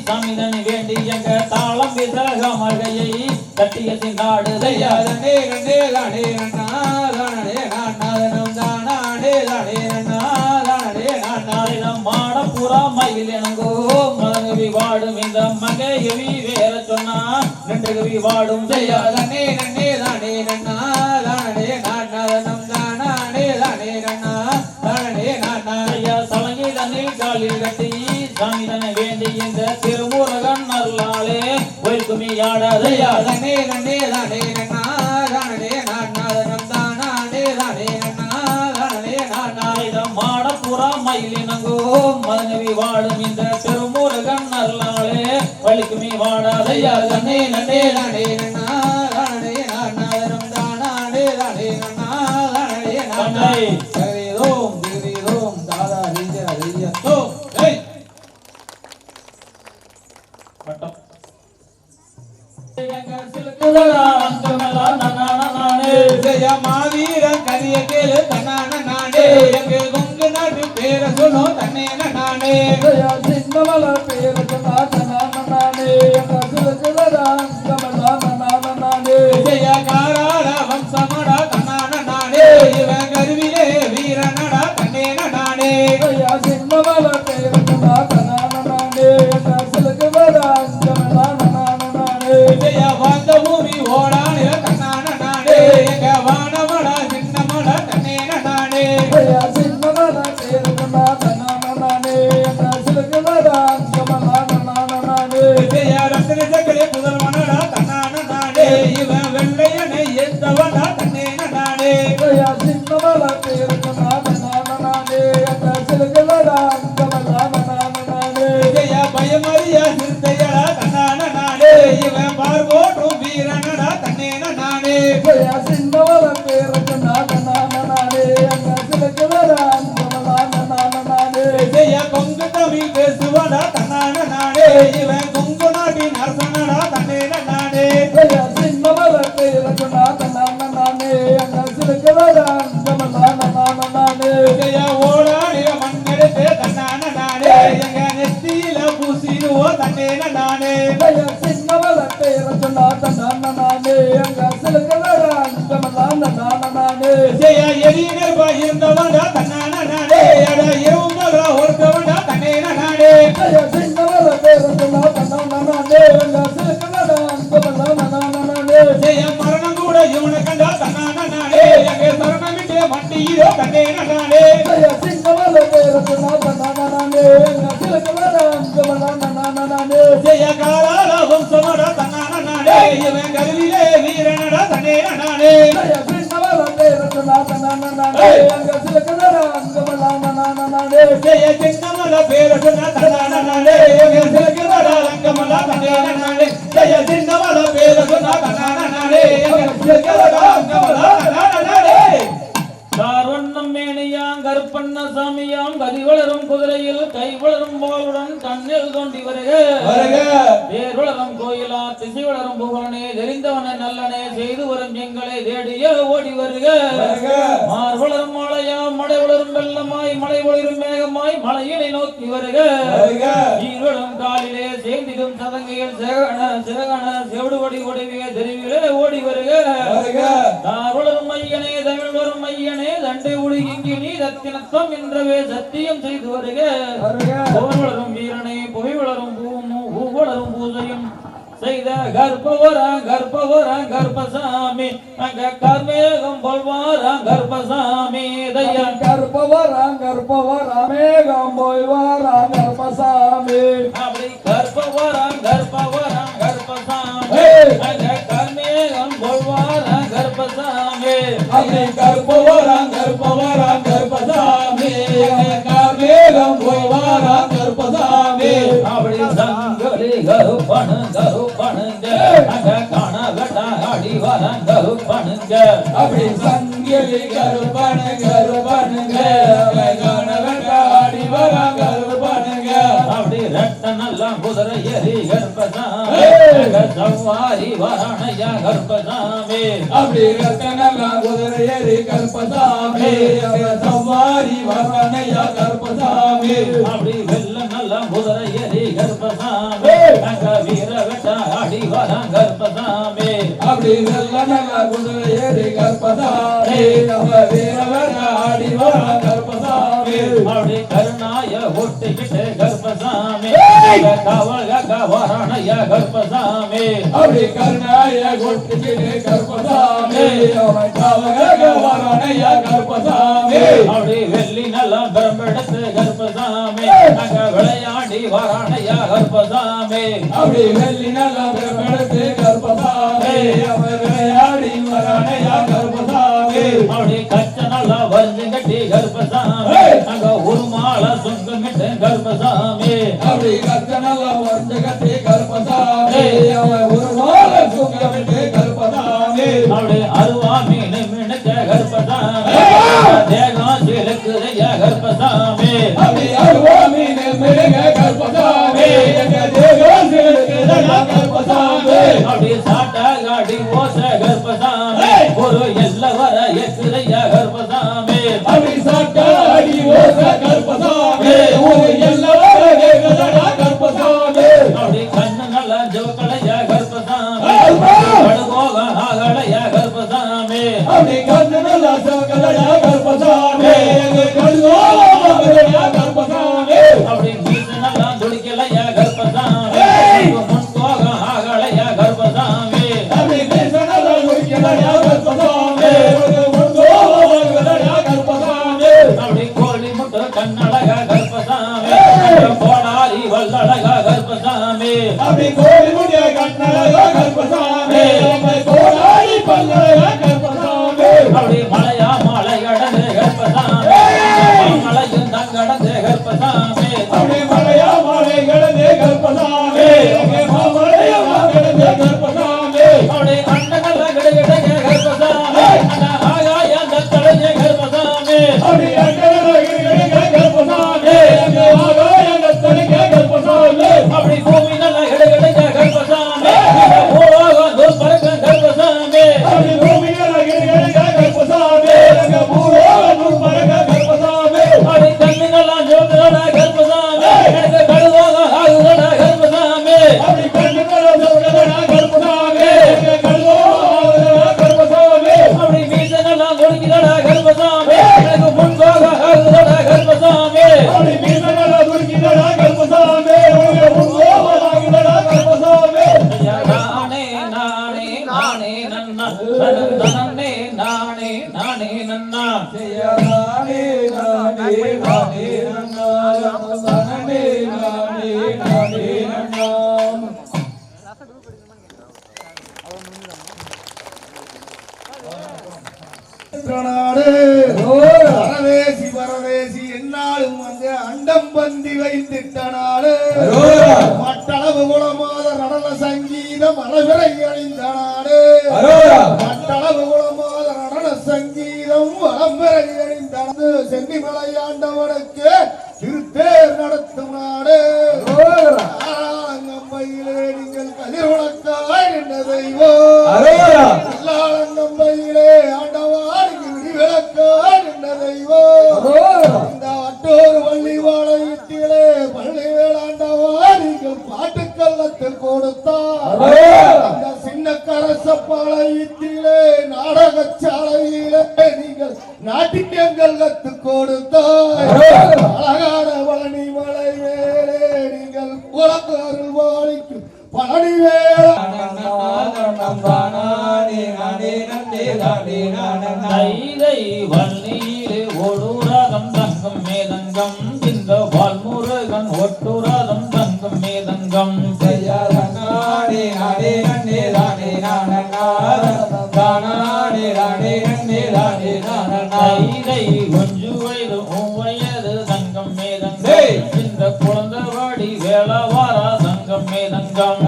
சமிதனை வேண்டி எங்க தாளம் விசக மழையை கட்டிய திண்டாடு தையா தனே நன்னே தானே நன்னா தானே நானாதனம் தானே தானே நன்னா தானே நானா மாடப்புறா மயில் எனங்கோ மதங்கவி வாடும் இந்த மங்கையவி வேற சொன்னா நின்றுகவி வாடும் தையா தனே நன்னே தானே நன்னா தானே நானாதனம் தானே தானே நன்னா தானே நானா சலங்கை தண்ணில் காலில் கட்டி சாமி தன்னை வேண்டி இந்த திருமுருகன் அருளாலே ஒய்க்குமி ஆடாதையா தனே நன்னே தானே நன்னா தானே நானாதனம் தானே தானே நன்னா தானே நானாத மாடப்புறா மயிலினங்கோ மதனவி வாழும் இந்த திருமுருகன் அருளாலே ஒய்க்குமி வாடாதையா தனே நன்னே தானே நன்னா தானே நானாதனம் தானே தானே நன்னா தானே நானா கரிதோம் திரிதோம் தாதா ரிஜ ரிஜோ ஏய் வட்டம் ஜெய மாவீரன் கரிய கேளு தன்னான நாடே எங்க கொங்கு நாட்டு பேர சொல்லோ தன்னே நாடே சின்னமல பேர நானே நானே ஜெய காராள வம்சமடா தன்னான நாடே இவன் கருவிலே வீரனடா தன்னே நாடே சின்னமல பேர நானே ஜெய வாந்த பூமி ஓடானில தன்னான நாடே எங்க வானமடா சின்னமடா தன்னே நாடே சின்னமல பேர நானே ஜெய ரத்ன ஜகலே புதல்வனடா தன்னான நாடே இவன் வெள்ளையனை எந்தவடா தன்னே நாடே சின்னமல பேர நானே ஜெய பயமறியா சிறுத்தையடா தன்னான நாடே இவன் பார்வோட்டும் வீரனடா தன்னே நாடே சின்னமல பேர நானே ஜெய கொங்கு தமிழ் பேசுவடா தன்னான நாடே இவன் கொங்கு நாட்டின் அரசனடா தன்னே நாடே சின்னமல பேர நானே ஜெய ஓடாடிய மண்ணெடுத்து தன்னான நாடே எங்க நெத்தியில பூசிடுவோ தன்னே நாடே சின்னமல பேர நானே ஜெய எரியினர் இருந்தவன்டா தன்னான நாடே அட இரவுங்கள ஒருத்தவன்டா தன்னே நாடே சின்னமல பேர நானே ஜெய மரணம் கூட இவனை கண்டா தன்னான நாடே எங்க சரணமிட்டு மண்டியிலோ தன்னே நாடே சின்னமல பேர நானே ஜெய காலால வம்சமடா தன்னான நாடே இவன் கருவிலே வீரனடா தன்னே நாடே ஜெய சின்னமல பேர சொன்ன தன்னான நாடே இவன் சிலக்குவடா ரங்கமலா தன்னே நாடே ஜெய சின்னமல பேர சொன்ன தன்னான நாடே இவன் சிலக்குவடா ரங்கமலா தன்னான நாடே கார்வண்ணம் மேனியாம் கருப்பண்ண சாமியாம் கதி வளரும் குதிரையில் கை வளரும் போலுடன் கண்ணில் தோண்டி வருக பேர் வளரும் கோயிலா திசை வளரும் புகழனே தெரிந்தவன நல்லனே செய்து வரும் எங்களை தேடிய ஓடி வருக மார் வளரும் மழையாம் மழை வளரும் வெள்ளமாய் மழை வளரும் மேகமாய் மலையினை நோக்கி வருக ஈரோடும் காலிலே சேர்ந்திடும் சதங்கையில் சிறகண செவிடுபடி ஒடிவிய தெருவிலே ஓடி வருக தார் வளரும் மையனே தமிழ் வரும் மையனே தண்டை உலகிங்கி நீ ரத்தினத்தம் என்றவே சத்தியம் செய்து வருக போர் வளரும் வீரனை புகை வளரும் பூ வளரும் பூஜையும் செய்த கர்ப்பவராங் கர்ப்பசாமி அங்க கர்மேகம் போல்வாராங் கர்ப்பசாமி தையா கர்ப்பவராங் மேகம் போய்வாராங் கர்ப்பசாமி அப்படி கர்ப்பவராங் கர்ப்பசாமி அங்க கர்மேகம் போல்வாராங் கர்ப்பசாமி அப்படி கர்ப்பவராங் கர்ப்பசாமி கார்மேகம் போய்வாராங் கர்ப்பசாமி அப்படி சங்கலி கருப்பணுங்க அங்க காண வெட்ட அடி வராங்க கருப்பணுங்க அப்படி சங்கிலி கருப்பனுங்க கணவன் ஆடி வராங்க கருப்பனுங்க அப்படி ரெட்ட நல்ல குதிரை எரி கர்ப்பசாமி சவாரி வரானையா கர்ப்பசாமி அப்படி ரத்தனெல்லாம் குதிரை ஏறி கருப்பசாமி சவாரி வரானையா கருப்பசாமி அப்படி வெள்ள நல்ல குதிரை எரி கர்ப்பசாமி அங்க வீர வெட்ட அடி வராங்க கர்ப்பசாமி அப்படி நல்ல குதிரை ஏறி கருப்பசாமி வீரவர ஆடி வராங்க கருப்பசாமி அப்படி கருணாய ஒட்டிக்கிட்டு கர்ப்பசாமி கவல்க வரானைய கர்ப்பசாமி அப்படி கருணாய ஒட்டிக்கிட்டு கருப்பசாமி வரானையா கருப்பசாமி அப்படி வெள்ளி நல்லா பெரும்பெடுத்து கர்ப்பசாமி அங்க விளையாடி வரானையா கருப்பசாமி அப்படி வெள்ளி நல்ல பெருமெடுத்து கருப்பசாமி அவர் விளையாடி வரானையா கருப்பசாமி அப்படி கச்ச நல்லா வரிஞ்சு கட்டி கருப்பசாமி அங்க ஒரு மாலை சொங்கமிட்டு கருப்பசாமி அப்படி கத்த நல்ல வந்து கட்டி கருப்பசாமி அவர் ஒரு மாலை சுங்கமிட்டு கருப்பசாமி அப்படி அருவா மீன் மினுக்க கருப்பசாமி தேகம் சிலுக்குதையா கருப்பசாமி அப்படி அருவா மீன் மினுக்க கருப்பசாமி எங்க தேகம் சிலுக்குதையா கருப்பசாமி அப்படி சாட்டா காடி ஓச கருப்பசாமி ஒரு எல்ல வர எக்குதையா கருப்பசாமி அப்படி சாட்டா அடி ஓச கருப்பசாமி ஒரு எல்ல வர எக்குதையா கருப்பசாமி அப்படி கண்ணு நல்ல ஜோக்களையா கருப்பசாமி கடுகோக ஆகலையா கருப்பசாமி அப்படி கண்ணு நல்ல ஜோக்களையா கருப்பசாமி எங்க கடுகோக கருப்பசாமி அப்படி மீசு நல்லா துடிக்கலையா கருப்பசாமி முன்கோக ஆகலையா கருப்பசாமி அப்படி பேசனல குடிக்கலையா கருப்பசாமி முன்கோகலையா கருப்பசாமி அப்படி கோழி முட்டை கண்ணழகா கருப்பசாமி கோடாரி வல்லழகா கருப்பசாமி அப்படி கோழி முடிய கண்ணழகா கருப்பசாமி கோடாரி பல்லழகா கருப்பசாமி அப்படி மலையா மலை கடந்து கருப்பசாமி மலையும் தங்கடந்து கருப்பசாமி அப்படி மலையா மலை கடந்து கருப்பசாமி மலையா கடந்து கருப்பசாமி அப்படி அண்டகல்ல கிடகிடங்க கருப்பசாமி ஆகாய தத்தடைஞ்ச கருப்பசாமி அப்படி கருப்பசாமி ஆகாய கருப்பசாமி அப்படி பூமி நல்ல கிடகிடங்க கருப்பசாமி பூலோகம் தூர் பறக்க கருப்பசாமி அப்படி பூமியில கருப்பசாமி பூலோகம் பறக்க கருப்பசாமி அப்படி கண்ணுங்கெல்லாம் ஜோதிடா கருப்பசாமி எனக்கு கடுவோகம் ஆகுதடா கருப்பசாமி அப்படி கண்ணுகள சொல்றதா கருப்பசாமி கருப்பசாமி அப்படி மீசனெல்லாம் கொடுக்கிறடா கருப்பசாமி எனக்கு முன்கோக ஆகுதடா கருப்பசாமி அப்படி மீசங்கள துர்க்கிதடா கருப்பசாமி முன்கோபமாகுதடா கருப்பசாமி நானே நானே நானே நன்னா தனே நானே நானே நன்னா நானே நானே நானே நன்னா நானே நானே நானே நன்னா பரதேசி பரதேசி என்னாலும் வந்து அண்டம் பந்தி வைத்திட்ட நாடு மட்டளவு குளமாத நடன சங்கீதம் அளவிரை அணிந்த நாடு மட்டளவு குளமாத நடன சங்கீதம் வளம்பிறை அணிந்த சென்னிமலையாண்டவனுக்கு திருத்தேர் நடத்தும் நாடு ஆலங்கம்பையிலே நீங்கள் கதிர்வழக்காய் நின்ற தெய்வம் நம்பையிலே ஆண்டவாருக்கு விடிவிளக்காய் நின்ற தெய்வம் இந்த அட்டோர் வள்ளி வாழையிட்டிலே பள்ளி வேளாண்டவா நீங்கள் பாட்டுக்கல்லத்தில் கொடுத்தார் அந்த சின்ன கரசப்பாளையத்திலே நாடகச்சாலையிலே நீங்கள் நாட்டியங்கள் கத்து கொடுத்தார் அழகான பழனி மலை மேலே நீங்கள் உலக அருள்வாளிக்கும் பழனி தை வள்ளியிலே ஒடுரதம் தங்கம் மேதங்கம் இந்த வால்முருகன் ஒட்டுரதம் தங்கம் மேதங்கம் தை கொஞ்சு வயது வயது தங்கம் மேதங்கம் இந்த குழந்தைவாடி வேளவாரா தங்கம் மேதங்கம்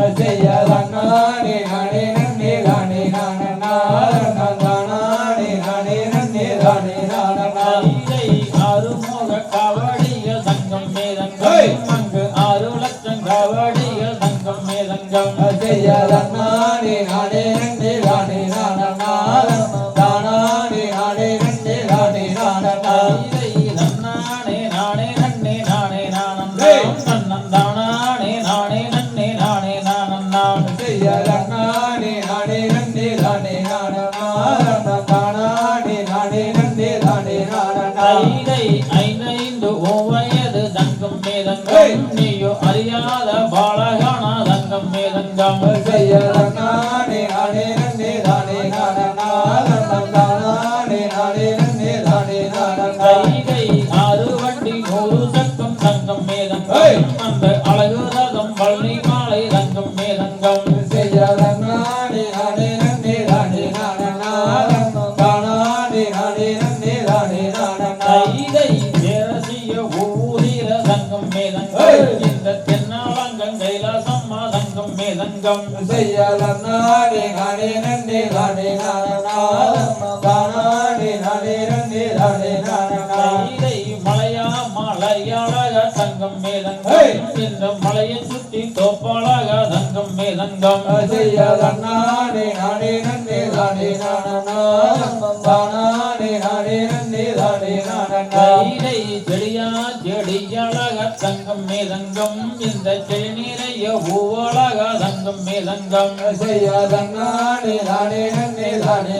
அருமுக காவடியில் தங்கம் மேதங்கம் அங்கு 6 லட்சம் காவடியில் தங்கம் மேதங்கம் நானே நானே நன்னே நானே நானே நன்னன் தானே நானே நன்னே நானே நானன் ஐந்து வயது தங்கம் மேதங்கம் நீயோ அறியாத பாலகானா தங்கம் மேதங்கம் கைகை 6 வண்டி 100 சக்கம் தங்கம் மேதங்கம் அந்த மேதங்கம் செய்யலன்னாடி நானே நன்னே நானே நானே நானே நன்னே நானே நானே மலையா மலையாளாக தங்கம் மேதங்கம் இந்த மலையை சுற்றி தோப்பாளாக தங்கம் மேதங்கம் செய்யலன்னாடி நானே நன்னே நானே நானே நானே நன்னே நானே நானே செடியா செடியாளாக தங்கம் மேதங்கம் இந்த செடி நீரைய பூவாளாக தங்கம் மேதங்கம் செய்யலன்னாடி நானே நன்னே நானே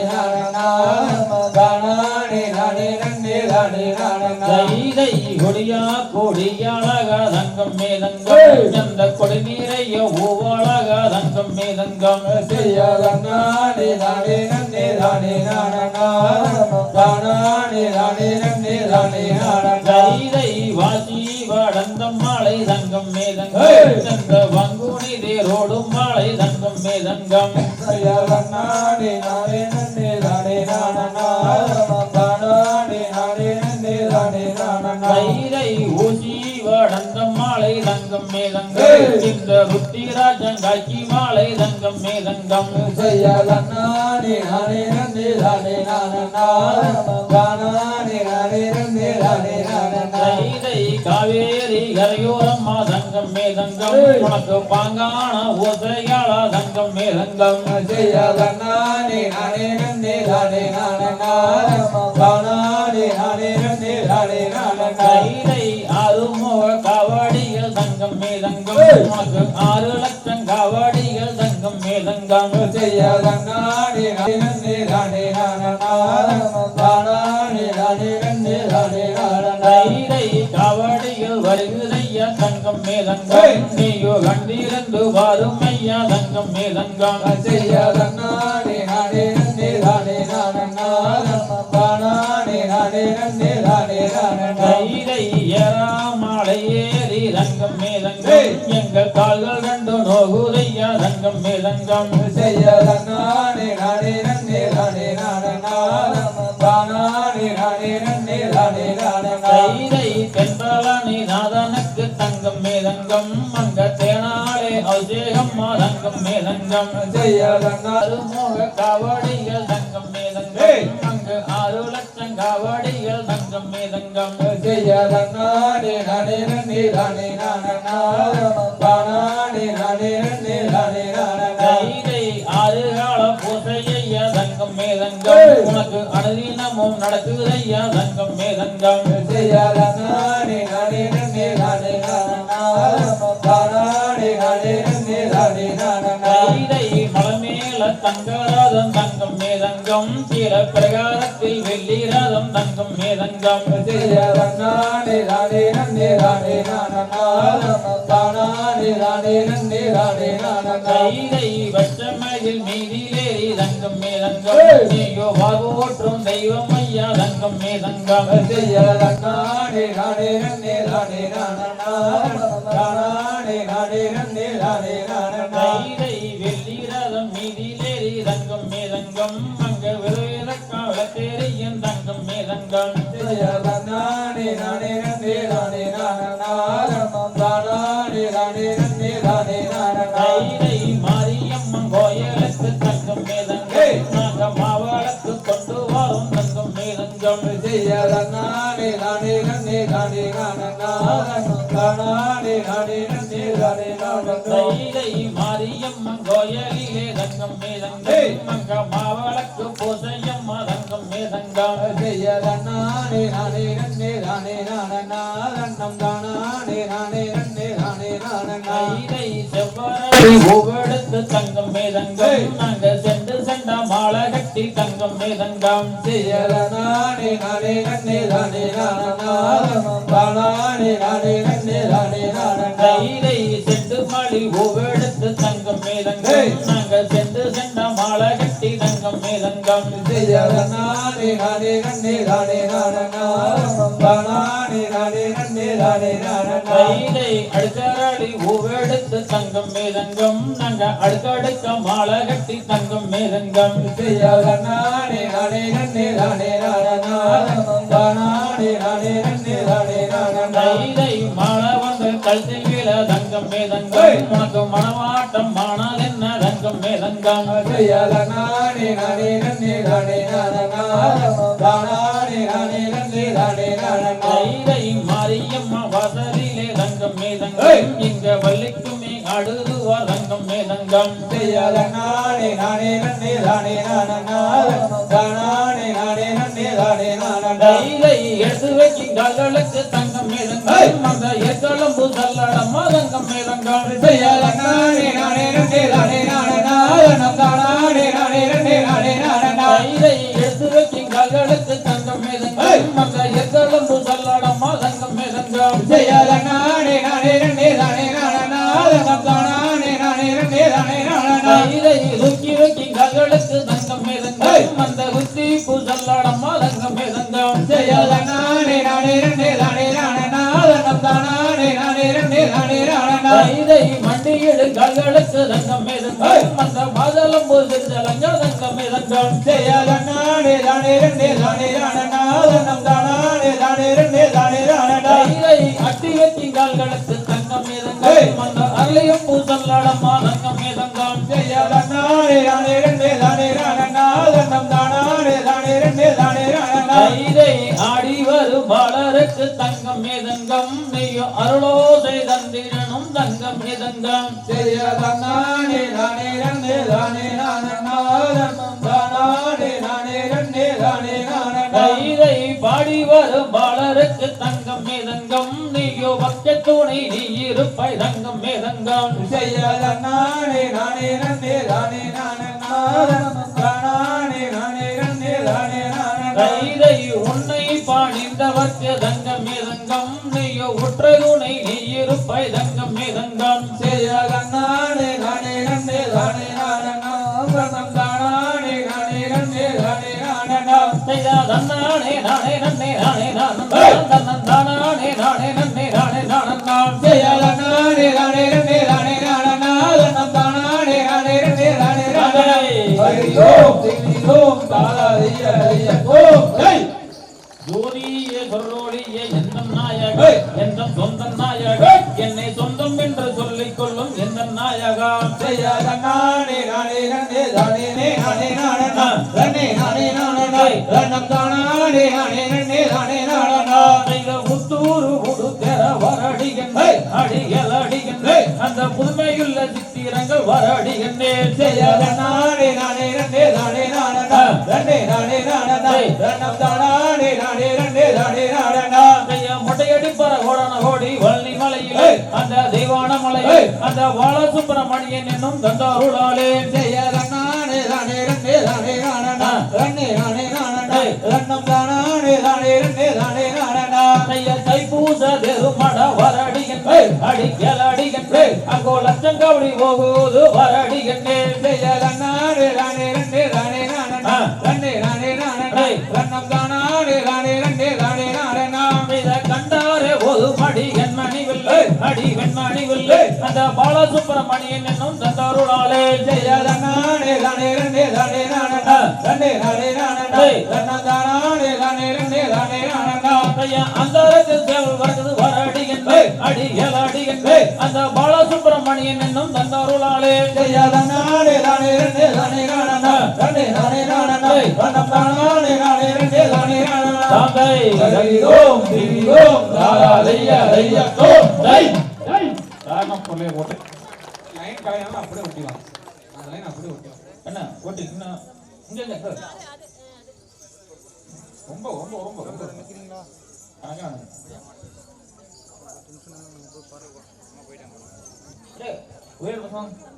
நானே நன்னே நானே நானே கொடியா கொடியாளாக தங்கம் மேதங்கம் அந்த கொடி நீரைய பூவாளாக தங்கம் மேதங்கம் செய்யலன்னாடி நானே நன்னே நானே நானே நன்னே நானே நானே வாசி வடந்தம் மாலை தங்கம் மேதங்கம் அந்த வங்குனி தேரோடும் மாலை தங்கம் மேதங்கம் செய்யலன்னாடி நானே நன்னே நானே நானே நன்னே நானே ஊசி வடந்தம் மாலை தங்கம் மேதங்கம் இந்த ருத்திராஜங்காட்சி மாலை தங்கம் மேதங்கம் செய்யலன்னாடி நானே நன்னே நானே நானே காவேரி கரையோரம்மா தங்கம் மேதங்கம் உனக்கு பாங்கான ஓசையாளா தங்கம் மேதங்கம் செய்யலன்னாடி நானே நன்னே நானே நானே ஆறுமுக காவடிகள் தங்கம் மேதங்கம் உனக்கு 6 லட்சம் காவடிகள் தங்கம் மேதங்கம் செய்யலன்னாடி நானே நானே நானே காவடிகள் வருகிறையா தங்கம் மேதங்கம் நீயோ கண்டிருந்து வரும் ஐயா தங்கம் மேதங்கம் செய்யலன்னாடி நானே நன்னே நானே நானே ஏறாமலை ஏறி தங்கம் மேதங்கம் எங்கள் கால்கள் கண்டு நோகுதையா தங்கம் மேதங்கம் செய்யலன்னாடி நானே நன்னே நானே நானே தென்பலனி நாதனுக்கு தங்கம் மேதங்கம் அங்க தேனாலே அபிஷேகம் தங்கம் மேதங்கம் செய்யலன்னாடி காவடிகள் தங்கம் மேதங்கம் அங்கு 6 லட்சம் காவடிகள் தங்கம் மேதங்கம் செய்யலன்னாடி நானே நன்னே நானே நானே ஆறுகால பூசையா தங்கம் மேதங்கம் உனக்கு அனுதினமும் நடக்குதையா தங்கம் மேதங்கம் செய்யலன்னாடி நானே நன்னே நானே நானே மலமேல தங்கராதம் தங்கம் மேதங்கம் சீர பிரகாரத்தில் வெள்ளி ரதம் தங்கம் மேதங்கம் செய்யலன்னாடி நானே நன்னே நானே நானே வச்சமதில் மீதிலேறி தங்கம் மேதங்கம் நீயோ வாழ்வோற்றும் தெய்வம் ஐயா தங்கம் மேதங்கம் செய்யலன்னாடி நானே நன்னே நானே நானே வெள்ளி ரதம் மீதிலேறி தங்கம் மேதங்கம் அங்க விரைவிலக்கால தெரியன் தங்கம் மேதங்கம் செய்யலன்னாடி நானே நன்னே நானே நானே மாரியம்மன் கோயிலுக்கு தங்கம் மேதங்கம் நாங்க மாவளக்கு கொண்டு வரும் தங்கம் மேதங்கம் செய்யலன்னாடி நானே நன்னே நானே நானே மாரியம்மன் கோயிலிலே தங்கம் மேதங்கம் அங்க மாவளக்கு பூசையம்மா தங்கம் மேதங்கம் செய்யலன்னாடி நானே நன்னே நானே நானே செவ்வாய் ஒவ்வொடுத்து தங்கம் மேதங்கம் நாங்க சென்று சென்ற மாலை கட்டி தங்கம் மேதங்கம் செய்யலன்னாடி நானே நன்னே நானே நானே சென்று மாடி ஒவ்வொடுத்து தங்கம் மேதங்கம் நாங்க சென்று சென்ற மாலை கட்டி தங்கம் மேதங்கம் செய்யலன்னாடி நானே நன்னே நானே நானே அடுக்கராடி ஒவ்வொடுத்து தங்கம் மேதங்கம் நாங்க அடுக்கடுக்க மாலை கட்டி தங்கம் மேதங்கம் செய்யலன்னாடி நானே நன்னே நானே நானே மாலை வந்து கழுத்தில் தங்கம் தங்கம் மேதங்கம் உனக்கு மனவாட்டம் ஆனால் என்ன தங்கம் மேதங்கம் செய்யாத நானே நானே நன்னே நானே நானா தானே நானே நன்னே நானே நானா தைரை மாரியம்மா வாசலிலே தங்கம் மேதங்கம் இங்க வள்ளிக்குமே அடுதுவா தங்கம் மேதங்கம் செய்யாத நானே நானே நன்னே நானே நானா தானே நானே நன்னே நானே நானா தைரை எடுத்து வைக்கும் கால்களுக்கு தங்கம் மேதங்கம் அந்த எக்களம்பு சல்லடம்மா தங்கம் மேதங்கம் செய்யாத நானே நானே நன்னே நானே நானா தானே நானே நன்னே நானே நானா தைரை எடுத்து வைக்கும் கால்களுக்கு தங்கம் மேதங்கம் அந்த எக்களம்பு சல்லடம்மா தங்கம் மேதங்கம் செய்யாத நானே நானே நன்னே நானே நானா தானே நானே நன்னே நானே நானா தைரை ருக்கி வைக்கும் கால்களுக்கு தங்கம் மேதங்கம் அந்த ருத்தி பூசல்லடம்மா தங்கம் மேதங்கம் செய்யாத நானே நானே நன்னே நானே நானா தானே நானே நன்னே நானே நானா தைரை மண்டியிடு கால்களுக்கு தங்கம் மேதங்கம் அந்த மாதளம் பூசலங்க தங்கம் மேதங்கம் செய்யாத நானே நானே நன்னே நானே நானா தானே நானே நன்னே நானே நானா தைரை அட்டி வைக்கும் கால்களுக்கு தங்கம் மேதங்கம் அந்த அருளையும் பூசல்லடம்மா தங்கம் மேதங்கம் செய்யாத நானே நானே நன்னே நானே நானா தானே நானே நன்னே நானே நானா தைரை ஆடி வரும் பாலருக்கு தங்கம் மேதங்கம் நீயும் அருளோசை தந்திரனும் தங்கம் மேதங்கம் செய்யாத நானே நானே நன்னே நானே நானா தானே நானே நன்னே நானே நானா தைரை பாடி வரும் பாலருக்கு தங்கம் மேதங்கம் நீயோ பக்க துணை நீ இருப்பாய் தங்கம் மேதங்கம் செய்யாத நானே நானே நன்னே நானே நானா தானே நானே நன்னே நானே நானா தைரை உன்னை பாடிந்தவர்க்கு தங்கம் மேதங்கம் நீயோ உற்ற துணை நீ இருப்பாய் தங்கம் மேதங்கம் செய்யாத நானே நானே நன்னே நானே நானா தானே நானே நன்னே நானே நானா செய்தாதன்னானே நானே நன்னே நானே நானே தன்னந்தானே நானே நன்னே நானே நானே செய்யாத நானே நானே நன்னே நானே நானா தானே நானே நன்னே நானே நானா ஐயோ தினியோ தாளைய ஐயோ ஏய் ஜோதியே சொல்லோடியே எந்தம் நாயக எந்தம் சொந்தம் நாயக என்னை சொந்தம் என்று சொல்லிக் கொள்ளும் எந்தம் நாயகா செய்யாத நானே நானே நன்னே நானே நானே நானா நன்னே நானே நானா ரன்னம் தானே நானே நன்னே நானே நானா செய்த புத்தூரு உடுத்தர வரடிகின்ற அடிகள் அடிகின்ற அந்த புதுமையுள்ள சித்திரங்கள் வரடிகின்றே செய்யாத நானே நானே நன்னே நானே நானா நன்னே நானே நானா ரன்னம் தானே நானே நன்னே நானே நானா முட்டையடி பரகோடன கோடி வள்ளி மலையிலே அந்த தெய்வான மலையிலே அந்த பாலசுப்பிரமணியன் என்னும் தந்தாருளாலே செய்யாத நானே நானே நன்னே நானே நானா நன்னே நானே நானா ரன்னம் தானே நானே நன்னே நானே நானா தைப்பூச தெருமட வரடிகின்ற அடிக்கல் அடிகின்ற அங்கோ லட்சங்கவடி போகுது வரடிகின்றே செய்யாத நானே நானே நன்னே நானே நானா நன்னே நானே நானா ரன்னம் தானே நானே நன்னே நானே நானா கண்டாரே ஒரு மடி என்மணி வில்லை அடி வெண்மணி வில்லை அந்த பாலசுப்பிரமணியன் என்னும் தந்தாருளாலே செய்யாத நானே நானே நன்னே நானே நானா நன்னே நானே நானா ரன்னம் தானே நானே நன்னே நானே நானா அந்தரத்தில் சேவல் வருது வரடிகின்ற அடிகள் அடிகின்ற அந்த பாலசுப்பிரமணியன் என்னும் தந்தாருளாலே செய்யாத நானே நானே நன்னே நானே நானா நன்னே நானே நானா ரன்னம் தானே நானே நன்னே நானே நானா தாங்கை ஓம் திரி ஓம் தாராலைய ஐயோ டேய் டேய் காரணம் பொருளை ஓட்டு லைன் கலையாம அப்படியே ஒட்டிடலாம் அந்த லைன் அப்படியே ஒட்டிடலாம் என்ன ஓட்டு இன்னும் இங்க ரொம்ப ரொம்ப ரொம்ப ரொம்ப கணக்கான உயர் பசங்க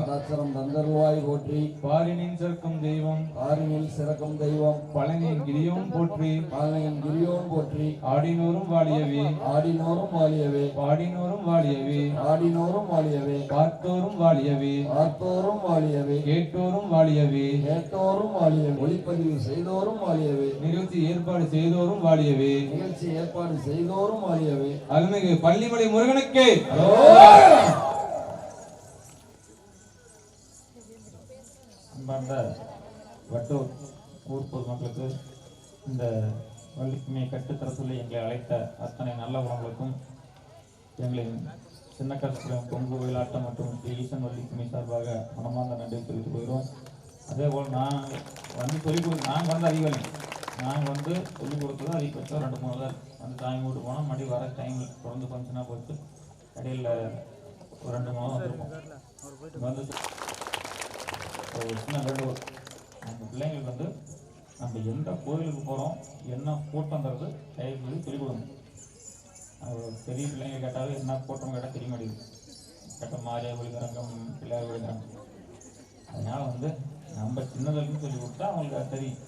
அடாச்சரம் தந்தருவாய் போற்றி. பாரினின் சிறக்கும் தெய்வம் ஆறினில் சிறக்கும் தெய்வம் பழனியின் கிரியோன் போற்றி. பழனியின் கிரியோன் போற்றி. ஆடினோரும் வாழியவே ஆடினோரும் வாழியவே. பாடினோரும் வாழியவே ஆடினோரும் வாழியவே. பார்த்தோரும் வாழியவே பார்த்தோரும் வாழியவே. கேட்டோரும் வாழியவே கேட்டோரும் வாழியவே. ஒளிப்பதிவு செய்தோரும் வாழியவே. நிகழ்ச்சி ஏற்பாடு செய்தோரும் வாழியவே. நிகழ்ச்சி ஏற்பாடு செய்தோரும் வாழியவே. அருள்மிகு பள்ளிமலை முருகனுக்கு அன்பார்ந்த வட்டூர் ஊர் பொதுமக்களுக்கு இந்த வள்ளிக்குமையை கட்டுத்தர சொல்லி எங்களை அழைத்த அத்தனை நல்ல உணவுகளுக்கும் எங்களின் சின்னக்கரசுரம் கொங்கு வேலாட்டம் மற்றும் ஸ்ரீ ஈசன் வள்ளிக்குமை சார்பாக மனமார்ந்த நன்றி தெரிவித்துக் கொள்கிறோம். அதே போல் நான் வந்து அதிகாரி நாங்கள் வந்து சொல்லிக் கொடுத்தது அதிகபட்சம் 2-3 தான் வந்து டைம் விட்டு போனால் மறுபடி வர டைம் தொடர்ந்து ஃபங்க்ஷனாக போச்சு. இடையில் ஒரு 2 மாதம் வந்திருப்போம். வந்து ஒரு சின்ன வேண்டுகோள், நம்ம பிள்ளைங்களுக்கு வந்து நம்ம எந்த கோயிலுக்கு போகிறோம் என்ன கூட்டங்கிறது தயவு சொல்லிக் கொடுங்க. பெரிய பிள்ளைங்க கேட்டாலும் என்ன கூட்டம் கேட்டால் தெரிய மாட்டேங்குது. கேட்ட மாரியா விழுகிறங்கம் பிள்ளையார் விழுகிறாங்க. அதனால் வந்து நம்ம சின்னதுன்னு சொல்லி கொடுத்தா அவங்களுக்கு அது தெரியும்.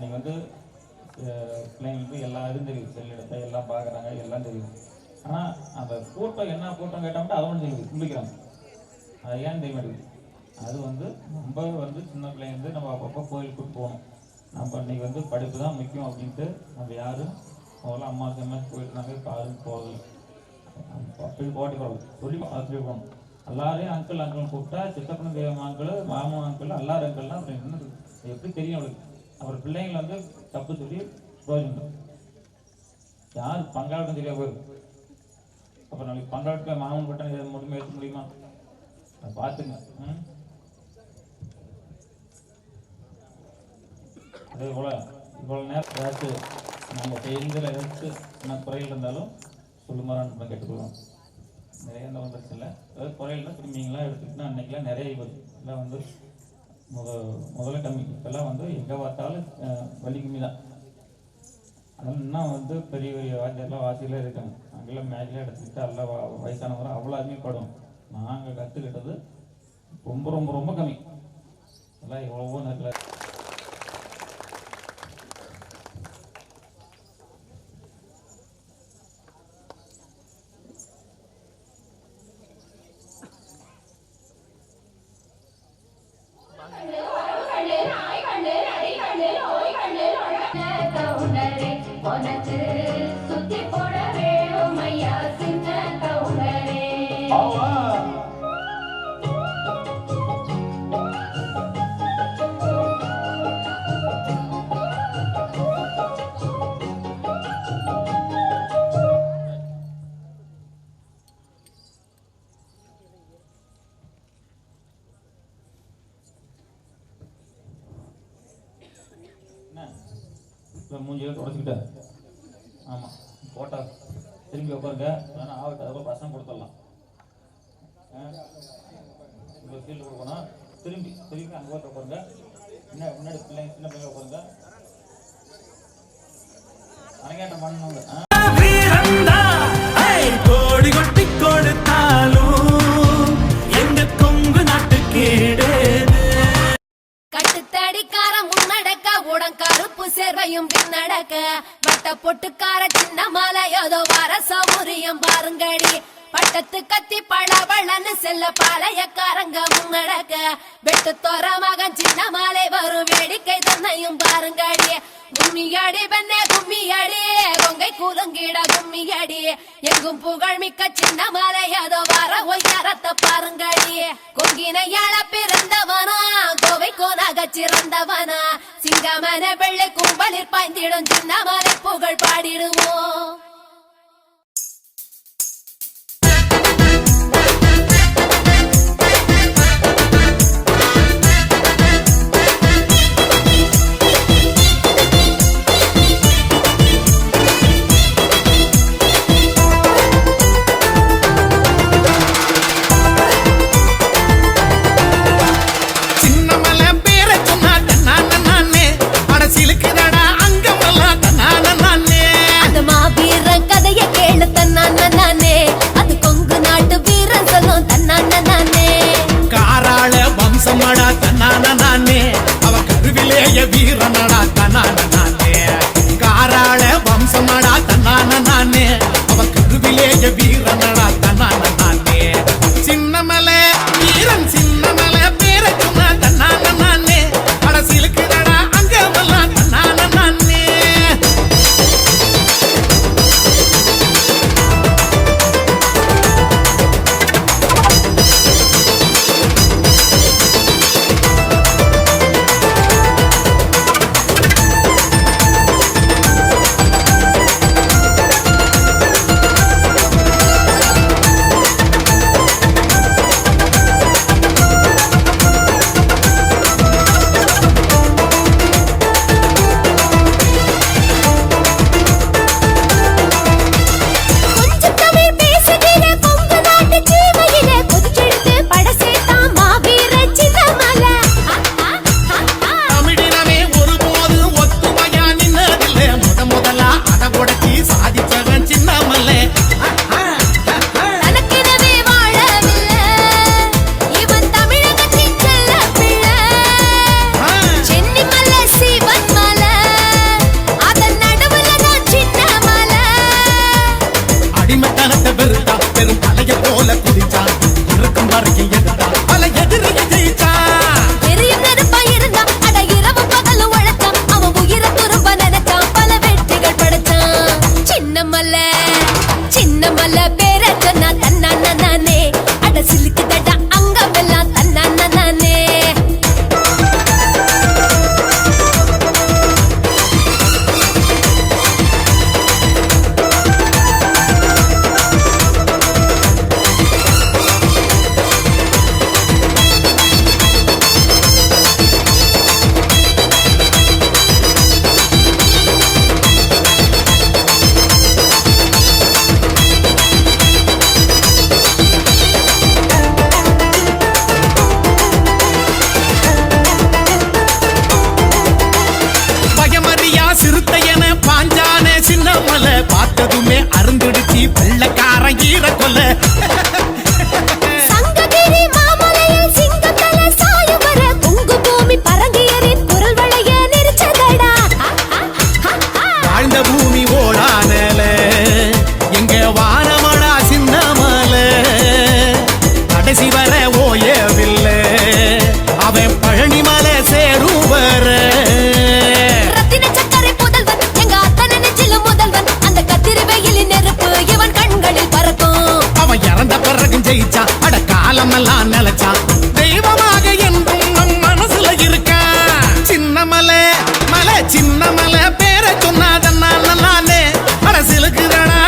நீங்கள் வந்து பிள்ளைங்களுக்கு எல்லா இதுவும் தெரியுது, செல்லிடத்தை எல்லாம் பார்க்குறாங்க, எல்லாம் தெரியுது. ஆனால் அந்த கூட்டம் என்ன கூட்டம் கேட்டால் அதை ஒன்று தெரியுது கும்பிக்கிறாங்க. அது ஏன்னு தெரிய மாட்டேங்குது. அது வந்து நம்ம வந்து சின்ன பிள்ளைங்க நம்ம அப்பப்போ கோயிலுக்கு போகணும். நம்ம இன்னைக்கு வந்து படிப்பு தான் முக்கியம் அப்படின்ட்டு நம்ம யாரும் முதல்ல அம்மா போயிட்டுருந்தாங்க. இப்போ யாரும் போகிறதில்ல. அப்படி போகக்கூடாது சொல்லி சொல்லி போகணும். எல்லாரையும் அங்கிள் கூப்பிட்டா சித்தப்பன தேவம் அங்கிள் மாமா அங்கிள் எல்லாரும் அங்கிள்லாம் அப்புறம் என்ன எப்படி தெரியும் அவளுக்கு. அப்புறம் பிள்ளைங்களை வந்து தப்பு சொல்லி பிரயோஜனம் யார் பங்காளிட்டம் தெரியாது போயிடும். அப்புறம் நாளைக்கு பங்காளிட்டு மாமன் பட்டம் இதை மட்டும் ஏற்ற முடியுமா? அதை பார்த்துங்க. அதே போல் இவ்வளோ நேரம் ஏதாச்சும் நம்ம செய்தியில் ஏதாச்சும் நான் குறையில் இருந்தாலும் சொல்லுமாறான்னு நம்ம கேட்டுக்கொள்வோம். நிறைய எந்த பிரச்சனை இல்லை. அதாவது குறையில் திரும்பிங்களாம் எடுத்துக்கிட்டா அன்றைக்கெலாம் நிறைய வருது. எல்லாம் வந்து முதல்ல கம்மி. இப்போல்லாம் வந்து எங்கே பார்த்தாலும் வலி கம்மி தான். அதனால் இன்னும் வந்து பெரிய பெரிய வாத்தியாரெலாம் வாசியிலே இருக்காங்க. அங்கெல்லாம் மேஜெலாம் எடுத்துக்கிட்டு எல்லாம் வயசானவரை அவ்வளோ அருமைப்படும். நாங்கள் கற்றுக்கிட்டது ரொம்ப ரொம்ப ரொம்ப கம்மி. எல்லாம் எவ்வளவோ நேரத்தில் சுத்தி போட வேணும் ஐயா சின்ன கவுண்டரே. மூஞ்சியில் தொடச்சிக்கிட்டேன். ஆமாம் போட்டா திரும்பி உட்காருங்க. வேணா ஆகட்டும், அதுக்கப்புறம் பசங்க கொடுத்துடலாம். இப்போ ஃபீல்டு கொடுக்கணும். திரும்பி அங்கே போட்டு உட்காருங்க. என்ன முன்னாடி பிள்ளைங்க சின்ன பிள்ளைங்க உட்காருங்க. அரங்கேற்றம் பண்ணணுங்க. கோடி கொட்டி கொடுத்தாலும் எங்க கொங்கு நாட்டு கேடு. கட்டுத்தடிக்கார முன்னடக்க உடன் கருப்பு சேர்வையும் பின்னடக்க வட்ட பொட்டுக்கார சின்ன மாலை ஏதோ வர சௌரியம் பாருங்கடி. பட்டத்து கத்தி பழவளன்னு செல்ல பாளையக்காரங்க முன்னடக்க வெட்டு தோற மகன் சின்ன மாலை வரும் வேடிக்கை தன்னையும் பாருங்கடி. கும்மியடி பெண்ணே கும்மியடி கொங்கை கூலுங்கிட கும்மியடி எங்கும் புகழ் மிக்க சின்ன மாலை ஏதோ வர ஒய்யாரத்தை பாருங்கடி. கொங்கினையாள பிறந்தவனா கோவை கோனாக சிறந்தவனா சிங்கமன வெள்ளை கும்பலில் பாய்ந்திடும் சின்ன மாலை புகழ் பாடிடுவோம். சிலுக்குதடா அங்கமெல்லாம் நானே அந்த சங்ககிரி மாமலையில் சிங்கத்தல சாயம் வர குங்கு பூமி பரங்கியரின் குரல் வளைய நெரிச்சதடா. வாழ்ந்த பூமி ஓடானல எங்க வானமடா சின்னமல கடைசி வர ஓயவில்லை அவன் பழனி மலை சேரும் வர. ரத்தின சக்கரை புதல்வன் எங்க அத்தனை நெஞ்சிலும் முதல்வன் அந்த கத்திரி வெயிலின் நெருப்பு இவன் கண்களில் பறக்கும். அவன் இறந்த பிறகு ஜெயிச்சான் அட காலமெல்லாம் நிலைச்சான் தெய்வமாக என்றும் நம் மனசுல இருக்கா. சின்னமலை மலை சின்னமலை பேரை சொன்னாதன்னா நானே அரசியலுக்கு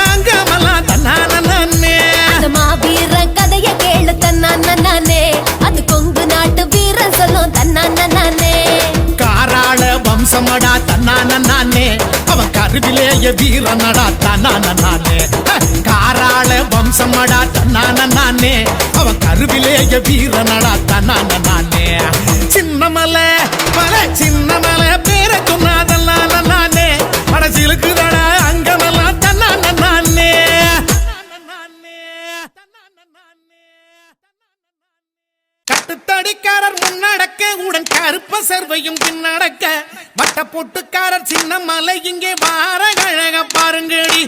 அங்கமெல்லாம் தன்னானே. அந்த மாவீர கதைய கேளு தன்னானே அது கொங்கு நாட்டு வீரன் சொல்லும் தன்னானே. காராள வம்சமடா தன்னானே அவன் கருவிலேய வீரனடா தன்னானே. காராள வம்சமடா தன்னானே அவன் கருவிலேய வீரனடா தன்னானே. சின்னமலை மலை சின்னமலை பேரை சொன்னாதெல்லாம் நானே அரசியலுக்கு அங்கமெல்லாம் தன்னானே. கட்டுத்தடிக்காரர் முன்னடக்க உடன் கருப்ப சர்வையும் பின்னடக்க வட்ட பொட்டுக்காரர் சின்ன மலை இங்கே வார கழக பாருங்கடி.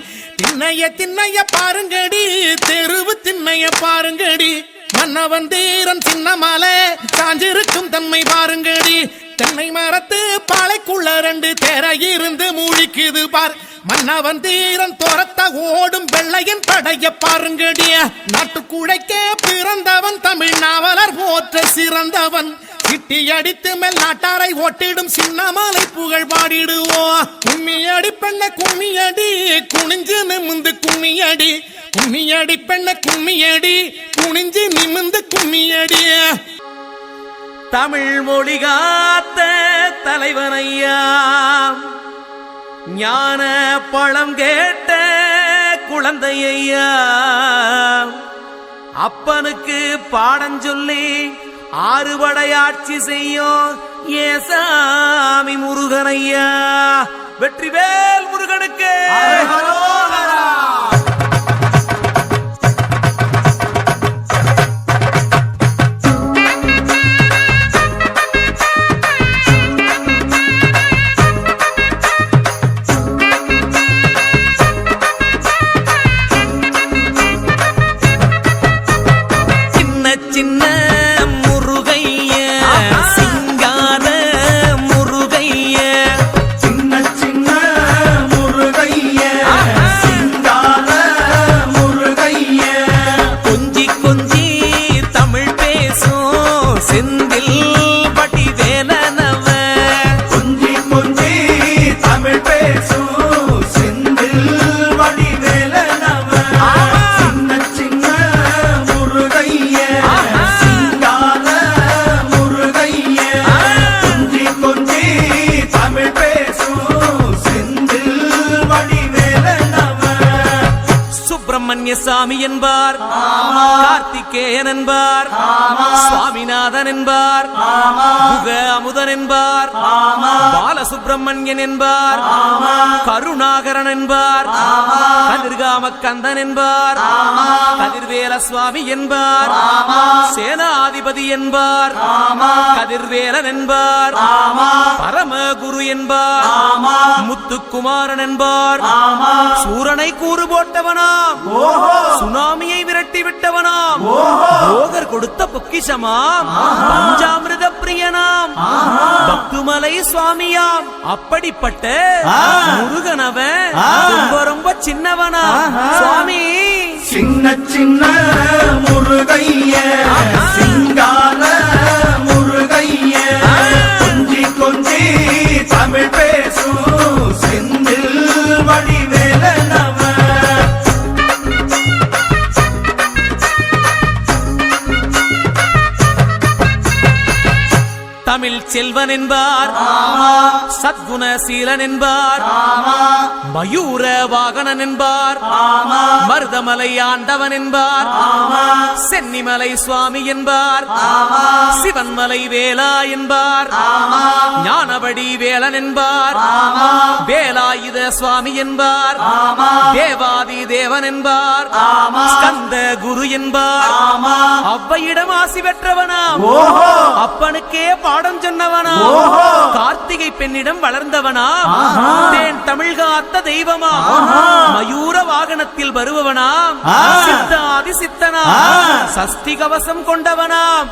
திண்ணைய பாருங்கடி தெருவு திண்ணைய பாருங்கடி. மன்னவன் தீரன் சின்ன மலை சாஞ்சிருக்கும் தன்மை பாருங்கடி. தென்னை மரத்து பாலைக்குள்ள 2 தேரை இருந்து மூழ்கிக்குது பார். மன்னவன் தீரன் துரத்த ஓடும் வெள்ளையின் படைய பாருங்கடிய. நாட்டுக்குழைக்க பிறந்தவன் தமிழ் நாவலர் போற்ற சிறந்தவன். கிட்டி அடித்து மேல் நாட்டாரை ஓட்டிடும் சின்னமலை புகழ் பாடிடுவோம். கும்மியடி பெண்ண கும்மியடி குனிஞ்சு நிமிந்து கும்மியடி. கும்மியடி பெண்ண கும்மியடி குனிஞ்சு நிமிந்து கும்மியடி. தமிழ் மொழி காத்த தலைவனையா ஞான பழம் கேட்ட குழந்தையா அப்பனுக்கு பாடம் சொல்லி 6 படையாட்சி செய்யும் ஏசாமி முருகனையா. வெற்றிவேல் முருகனுக்கு. சின்ன முருகைய சிங்கார முருகைய சின்ன முருகைய சிங்கார முருகைய கொஞ்சி கொஞ்சி தமிழ் பேசும் செந்தில் பட்டி வேலனவ. கொஞ்சி கொஞ்சி தமிழ் பேசும் செந்தில் வடிவேலனவ. சின்ன முருகைய சிங்கார முருகைய கொஞ்சி கொஞ்சி தமிழ் பேசும் செந்தில் வடிவேலனவ. சுப்பிரமணிய சாமி என்பார், கார்த்திகேயன் என்பார், சுவாமிநாதன் என்பார், முக அமுதன் என்பார், பாலசுப்பிரமணியன் என்பார், கருணாகரன் என்பார், கதிர்காம கந்தன் என்பார், கதிர்வேல சுவாமி என்பார், சேனாதிபதி என்பார், கதிர்வேலன் என்பார், பரமகுரு என்பார், முத்துக்குமாரன் என்பார், சூரனை கூறு போட்டவனாம், சுனாமியை விரட்டி விட்டவனாம், போகர் கொடுத்த பொக்கிஷமாம், பஞ்சாமிர்த பிரியனாம், பக்துமலை சுவாமியாம். அப்படிப்பட்ட முருகனவன் ரொம்ப ரொம்ப சின்னவனா சுவாமி. சின்ன முருகைய சிங்கார முருகைய கொஞ்சி கொஞ்சி தமிழ் பேசும் செந்தில் வடிவேலனவ. தமிழ் செல்வன் என்பார், சத்குணசீலன் என்பார், மயூர வாகனன் என்பார், மருதமலை ஆண்டவன் என்பார், சென்னிமலை சுவாமி என்பார், சிவன்மலை வேலா என்பார், ஞானவடி வேலன் என்பார், வேலாயுத சுவாமி என்பார், தேவாதி தேவன் என்பார், ஸ்கந்த குரு என்பார், அவ்வையிடம் ஆசி பெற்றவனாம், அப்பனுக்கே பாடம் சொன்னவனாம், கார்த்திகை பெண்ணிடம் வளர்ந்தவனாம், தேன் தமிழ் காத்த தெய்வமா, மயூர வாகனத்தில் வருபவனாம், சித்தாதி சித்தனாம், சஷ்டி கவசம் கொண்டவனாம்,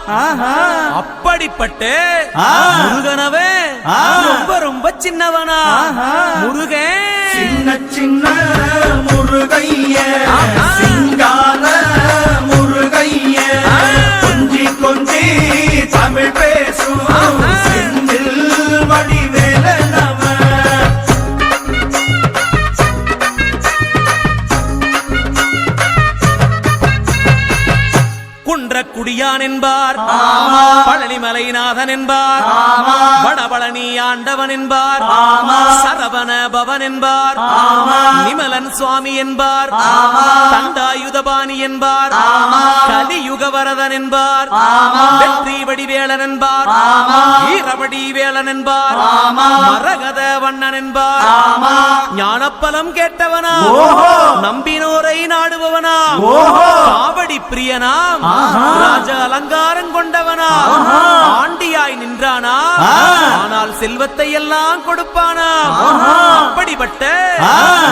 அப்படிப்பட்ட முருகனவே ரொம்ப ரொம்ப சின்னவனா முருகன் சின்ன சின்ன முருகைய சிங்கார முருகைய கொஞ்சி கொஞ்சி தமிழ் பேசும் செந்தில் வடிவேல நம குன்றக்குடியான் என்பார், பழனிமலைநாதன் என்பார், வடபழனி ஆண்டவன் என்பார், சரவண பவன் என்பார், நிமலன் சுவாமி என்பார், தண்டாயுதபாணி என்பார், கலியுக வரதன் என்பார், வெற்றி வடிவேலன் என்பார், வீரவடி வேலன் என்பார், மரகத வண்ணன் என்பார், ஞானப்பலம் கேட்டவனா, நம்பினோரை நாடுபவனா, காவடி பிரியனாம், ராஜ அலங்காரம் கொண்டவனா, ஆண்டியாய் நின்றானா, ஆனால் செல்வத்தை எல்லாம் கொடுப்பானா, அப்படிப்பட்ட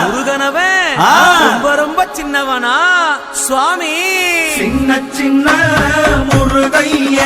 முருகனவன் ரொம்ப ரொம்ப சின்னவனா சுவாமி. சின்ன சின்ன முருகைய